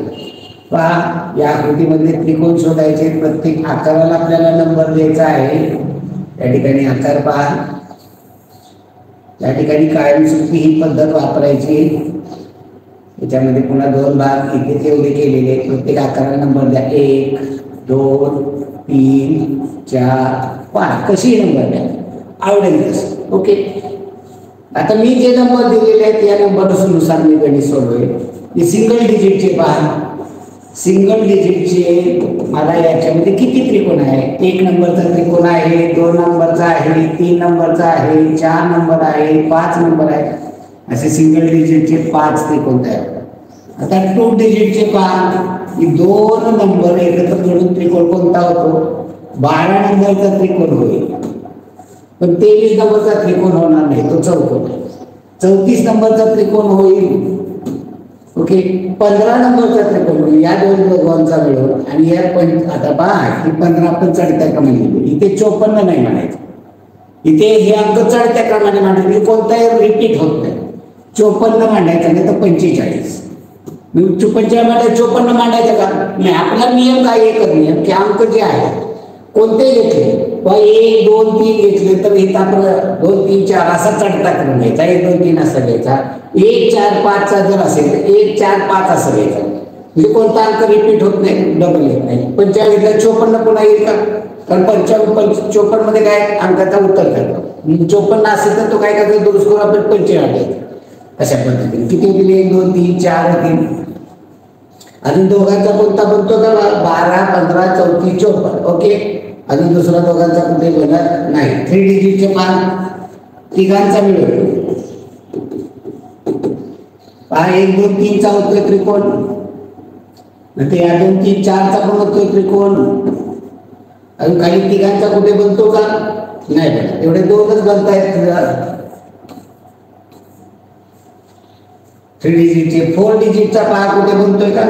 A: पहा या आकृतीमध्ये त्रिकोण शोधायचे. प्रत्येक आकाराला आपल्याला नंबर द्यायचा आहे. या ठिकाणी आकार पहा. या ठिकाणी कायमस्वरूपी ही पद्धत वापरायची. याच्यामध्ये पुन्हा 2 भाग इथे तेवढे केलेले. प्रत्येक आकाराला नंबर द्या 1 2 3 4 5 कशी नंबर द्या आवडेल तसं. ओके. आता मी जे नंबर दिलेले आहेत या नंबरनुसार मी गणित सोडवेल. सिंगल डिजिटचे पहा. सिंगल डिजिटचे मला याच्यामध्ये किती त्रिकोण आहे? 1 नंबरचा त्रिकोण आहे, 2 नंबरचा आहे, 3 नंबरचा आहे, 4 नंबर आहे, 5 नंबर आहे. असे सिंगल डिजिटचे 5 त्रिकोण तयार. आता 2 डिजिटचे पहा. 2 नंबर एकत्र जोडून त्रिकोण कोणता होतो? 12 नंबरचा त्रिकोण होईल. पण 23 नंबरचा त्रिकोण होणार नाही, तो चौकोन. 34 नंबरचा त्रिकोण होईल. ओके. 15 नंबरचा त्रिकोण होईल. या 2 दोघांचा मिळून आणि या आता पहा की 15 आपण चढत्या क्रमाने इथे 54 नाही म्हणायचं. इथे हे अंक चढत्या क्रमाने मांडायचे, कोणताही रिपीट होत नाही. 54 मांडायचं नाही तर 45. 55 मांडायचं 54 मांडायचं का नाही. आपला नियम काय एकच नियम की अंक जे आहे कोणते घेतले 1 2 3 घेतले तर इथं आपण 2 3 4 असा चढता क्रम घ्यायचा. 1 2 3 असा घ्यायचा. 1 4 5 चा जर असेल तर 1 4 5 असं घ्यायचा. म्हणजे कोणता अंक रिपीट होत नाही, डबल येत नाही. 45 घेतला 54 पुन्हा येईल का? कारण 54 मध्ये काय अंकाचा उत्तर करतो. 54 असेल तर तो काय करतो दुरुस्त करून आपण 45 घ्यायचा. अशा पद्धतीने किती दिले 1 2 3 4 3. अजून दोघांचा कोणता बनतो का 12 15 34 54. ओके. अजून दुसरा दोघांचा कुठे बनत नाही. 3 डिजिटचे मान तिघांचा मिळून पहा 1 2 3 चा होतोय त्रिकोण. नंतर या 2 3 4 चा पण होतोय त्रिकोण. अजून काही तिघांचा कुठे बनतो का नाही बनत. एवढे 2च बनतायत 3 डिजिटचे. 4 डिजिटचा पहा कुठे बनतोय का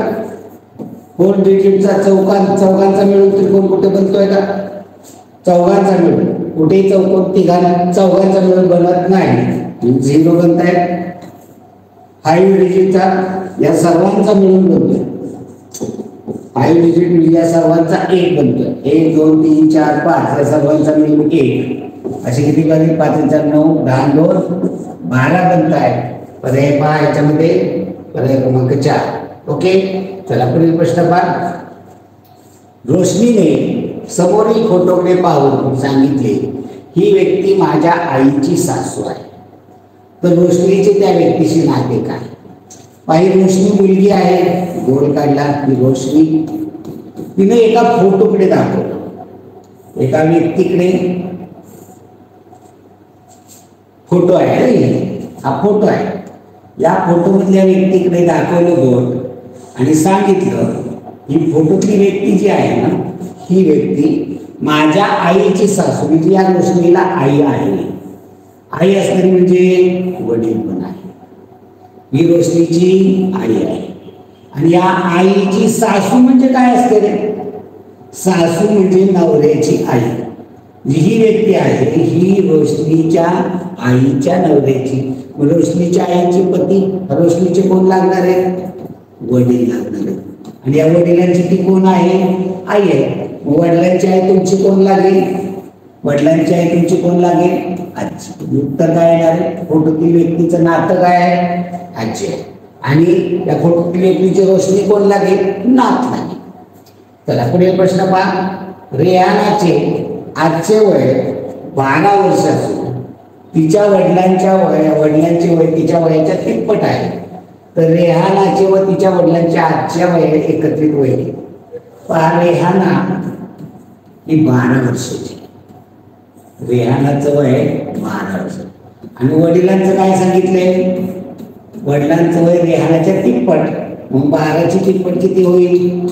A: 4 डिजिटचा चौघांचा मिळून त्रिकोण कुठे बनतोय का चौघांचा मिळून. कुठेही चौघांचा मिळून बनत नाही, 0 बनतायत. 5 डिजिटचा या सर्वांचा मिळून बनतोय. 5 डिजिट म्हणजे या सर्वांचा 1 बनतोय. 1 2 3 4 5 या सर्वांचा मिळून 1. असे किती झाले 5 4 9 10 2 12 बनताय. पर्याय पहा याच्यामध्ये पर्याय क्रमांक 4. ओके. चला पुढील प्रश्न पहा. रोशनीने समोरील फोटोकडे पाहून सांगितले ही व्यक्ती माझ्या आईची सासू आहे. तर रोशनीचे त्या व्यक्तीशी नाते काय? ही रोशनी मुलगी आहे, गोल काढला ही रोशनी, तिने एका फोटोकडे दाखवलं, एका व्यक्तीकडे फोटो आहे, हा फोटो आहे, या फोटोमधल्या व्यक्तीकडे दाखवलं बोट आणि सांगितलं ही फोटोतली व्यक्ती जी आहे ना, ही व्यक्ती माझ्या आईची सासू, म्हणजे या रोशनीला आई आहे, आई असणारी म्हणजे वडील पण आहे, ही रोशनीची आई आहे. आणि या आईची सासू म्हणजे काय असते रे? सासू म्हणजे नवऱ्याची आई. ही व्यक्ती आहे ही रोशनीच्या आईच्या नवऱ्याची, रोशनीच्या आईचे पती रोशनीचे कोण लागणार आहे? वडील लागणार आहे. आणि या वडिलांची ती कोण आहे? आई आहे. वडिलांची आई तुमची कोण लागेल? वडिलांची आई तुमची कोण लागेल? आजी. उत्तर काय येणार आहे? फोटोतील व्यक्तीचं नातं काय आहे? आजी आहे. आणि या फोटोतील व्यक्तीची रोशनी कोण लागेल? नात लागेल. चला पुढील प्रश्न पहा. रेहानाचे आजचे वय 12 वर्ष असून तिच्या वडिलांचे वय तिच्या वयाच्या तिप्पट आहे, तर रेहानाचे व तिच्या वडिलांच्या आजच्या वय एकत्रित वय पहा. रेहाना ही 12 वर्षाची, रेहानाचं वय 12 वर्ष आणि वडिलांचं काय सांगितलंय? वडिलांचं वय रेहानाच्या तिप्पट, मग 12ची तिप्पट किती होईल?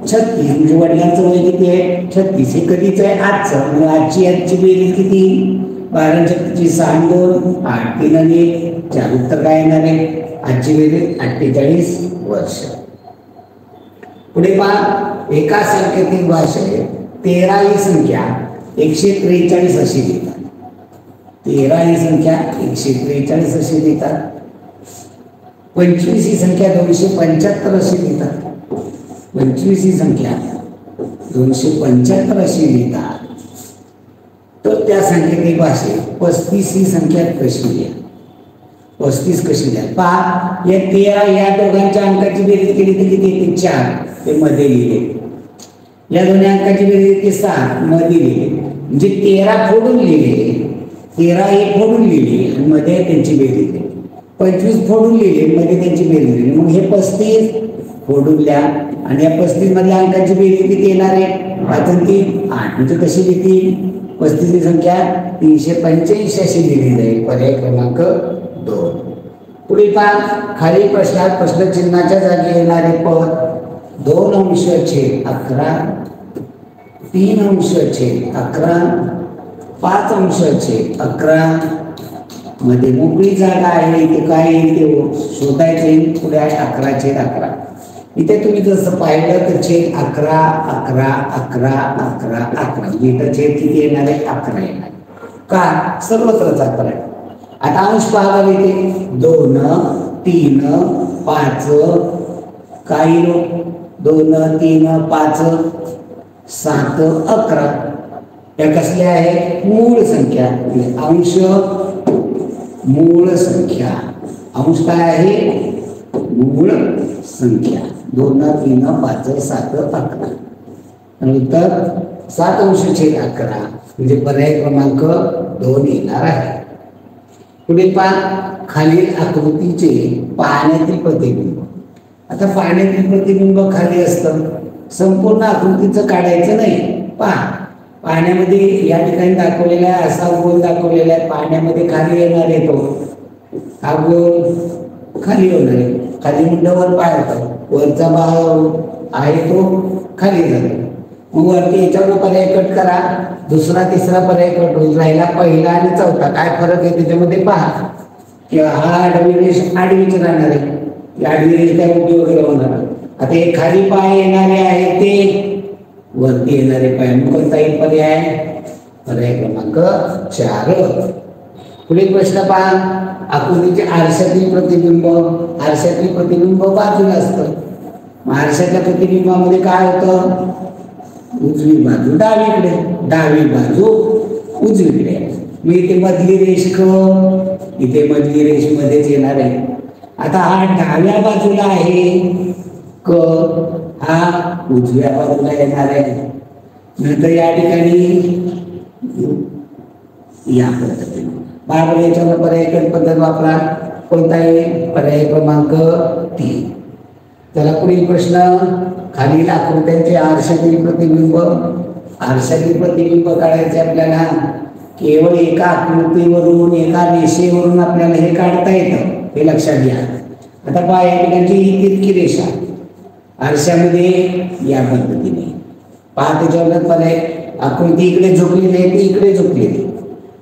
A: 36 म्हणजे वडिलांचं वय किती आहे? 36. हे कधीच आहे? आजचं. मग आजची बेरीज किती? 12 36 6 2 8 3 आणि 4. उत्तर काय येणार आहे? आजची बेरीज 48 वर्ष. पुढे पहा. एका संख्येतील भाषेत 13 ही संख्या 143 अशी लिहितात. 13 ही संख्या 143 अशी लिहितात. 25 ही संख्या 275 अशी लिहितात. 25 ही संख्या 275 अशी लिहितात. तर त्या संख्येतील भाषेत 35 ही संख्या कशी लिहा? 35 कशी लिहा? पहा. या 13 या दोघांच्या अंकाची बेरीज केली तर किती येते? 4. ते मध्ये लिहिले. या दोन्ही अंकाची बेरीज येते 7. मध्ये लिहिले. म्हणजे 13 फोडून लिहिले, 13 हे फोडून लिहिले आणि मध्ये त्यांची बेरीज लिहिली. 25 फोडून लिहिले, मध्ये त्यांची बेरीज लिहिली. मग हे 35 फोडून लिहा आणि या 35 मधल्या अंकाची बेरीज किती येणार आहे? 5 आणि 3 8. म्हणजे कशी लिहितील? 35 ही संख्या 385 अशी लिहिली जाईल. पर्याय क्रमांक 2. पुढे पहा. खालील प्रश्नात प्रश्नचिन्हाच्या जागी येणारे पद 2 अंश छेद 11, 3 अंश छेद 11, 5 अंश छेद 11 मध्ये मोकळी जागा आहे. इथे काय येईल ते शोधायचे. पुढे आहे 11 छेद 11. इथे तुम्ही जसं पाहिलं तर छेद 11 11 11 11 11. इथं छेद किती येणार आहे? 11 येणार. का? सर्वत्रच 11 आहे. आता अंश पाहावा येते 2 3 5 काही 2 3 5 7 11. या कसल्या आहे? मूळ संख्या. अंश मूळ संख्या. अंश काय आहे? मूळ संख्या. 2 3 5 7 11. नंतर 7 अंश छेद 11 म्हणजे पर्याय क्रमांक 2 येणार आहे. पुढे पहा. खालील आकृतीचे पाण्यातील प्रतिबिंब. आता पाण्यातील प्रतिबिंब खाली असतं, संपूर्ण आकृतीचं काढायचं नाही. पहा. पाण्यामध्ये या ठिकाणी दाखवलेला आहे, असा गोल दाखवलेला आहे. पाण्यामध्ये खाली येणार आहे तो, हा गोल खाली होणार आहे. खाली मुंडावर पाय होता, वरचा भाग आहे तो खाली जातो. मग वरती याच्यावर पर्याय कट करा. दुसरा तिसरा पर्याय कट होईल. राहिला पहिला आणि चौथा. काय फरक आहे त्याच्यामध्ये पहा. किंवा हा आडवी रेष आडवीच राहणार आहे, आडवी रेष काय उभी वगैरे होणार. आता हे खाली पाय येणारे आहे ते वरती येणारे पाय. मग कोणता येईल पर्याय? पर्याय क्रमांक 4. पुढील प्रश्न पहा. आकृतीचे आरशातील प्रतिबिंब. आरशातील प्रतिबिंब बाजूला असतं. आरशाच्या प्रतिबिंबामध्ये काय होतं? उजवी बाजू डावीकडे, डावी बाजू उजवीकडे. मी इथे मधली रेष इथे मधली रेष मध्येच येणार आहे. आता हा डाव्या बाजूला आहे क, हा उजव्या बाजूला येणार आहे. नंतर या ठिकाणी या पद्धतीने बाबा याच्यावर पर्याय पद्धत वापरा. कोणता आहे? पर्याय क्रमांक 3. चला पुढील प्रश्न. खालील आकृत्यांचे आरशातील प्रतिबिंब काढायचे आपल्याला. केवळ एका आकृतीवरून एका रेषेवरून आपल्याला हे काढता येतं, हे लक्षात घ्या. आता पहा या ठिकाणची ही तिरकी रेषा आरशामध्ये या पद्धतीने पहा. त्याच्यावर पर्याय आकृती इकडे झुकलेली आहे, ती इकडे झुकलेली,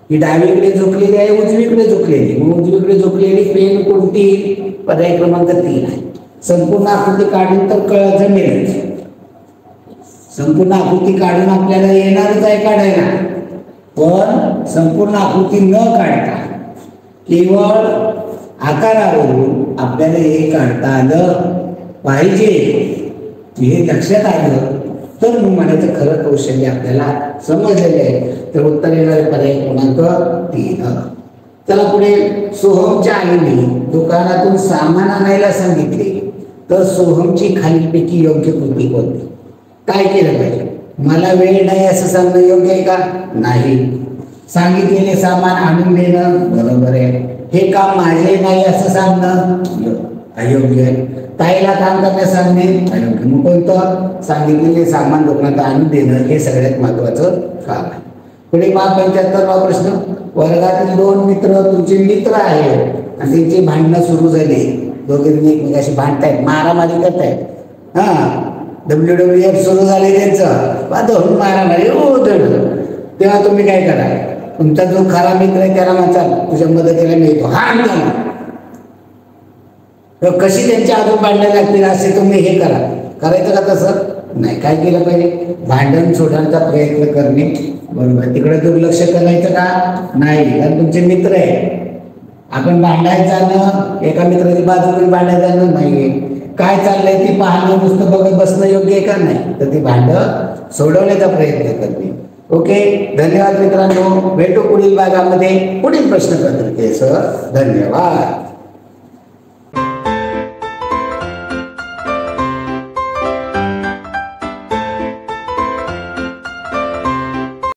A: ही डावीकडे झुकलेली आहे, उजवीकडे झुकलेली. मग उजवीकडे झुकलेली पेन कोणती? पर्याय क्रमांक 3 आहे. संपूर्ण आकृती काढून तर जमेल, संपूर्ण आकृती काढून आपल्याला येणारच आहे काढायला, पण संपूर्ण आकृती न काढता केवळ आकारावरून आपल्याला हे काढता आलं पाहिजे. हे लक्षात आलं तर मग म्हणायचं खरं कौशल्य आपल्याला समजलेलं आहे. तर उत्तर येणारे पर्याय क्रमांक 3. चला पुढे. सोहमच्या आईने दुकानातून सामान आणायला सांगितले तर सोहमची खालीलपैकी योग्य कृती कोणती? काय केलं पाहिजे? मला वेळ नाही असं सांगणं योग्य आहे का? नाही. सांगितलेले सामान आणून देणं बरोबर आहे. हे काम माझे नाही असं सांगणं अयोग्य आहे. ताईला काम करण्यास सांगणे अयोग्य. मग कोणतं? सांगितलेले सामान दुकानात आणून देणं हे सगळ्यात महत्वाचं काम आहे. पुढे 75वा प्रश्न. वर्गातील 2 मित्र तुमचे मित्र आहेत आणि त्यांची भांडणं सुरू झाली, दोघांनी एकमेकाशी भांडतायत, मारामारी करतायत. WWF सुरू झाले त्यांचं, धरून मारामारी तेव्हा तुम्ही काय करा? तुमचा जो खरा मित्र आहे त्याला म्हणता तुझ्या मदतीला मिळतो, कशी त्यांच्या अजून भांडणं लागतील असे तुम्ही हे करा. करायचं का तसं? नाही. काय केलं पाहिजे? भांडण सोडण्याचा प्रयत्न करणे बरोबर. तिकडे दुर्लक्ष करायचं का? नाही, कारण तुमचे मित्र आहे. आपण भांडायचं, एका मित्राची बाजू भांडायचं नाहीये. काय चाललंय ते पाहणं, नुसतं बघत बसणं योग्य आहे का? नाही. तर ती भांडं सोडवण्याचा प्रयत्न करणे. ओके, धन्यवाद मित्रांनो. भेटू पुढील भागामध्ये पुढील प्रश्न पत्रिकेसह. धन्यवाद.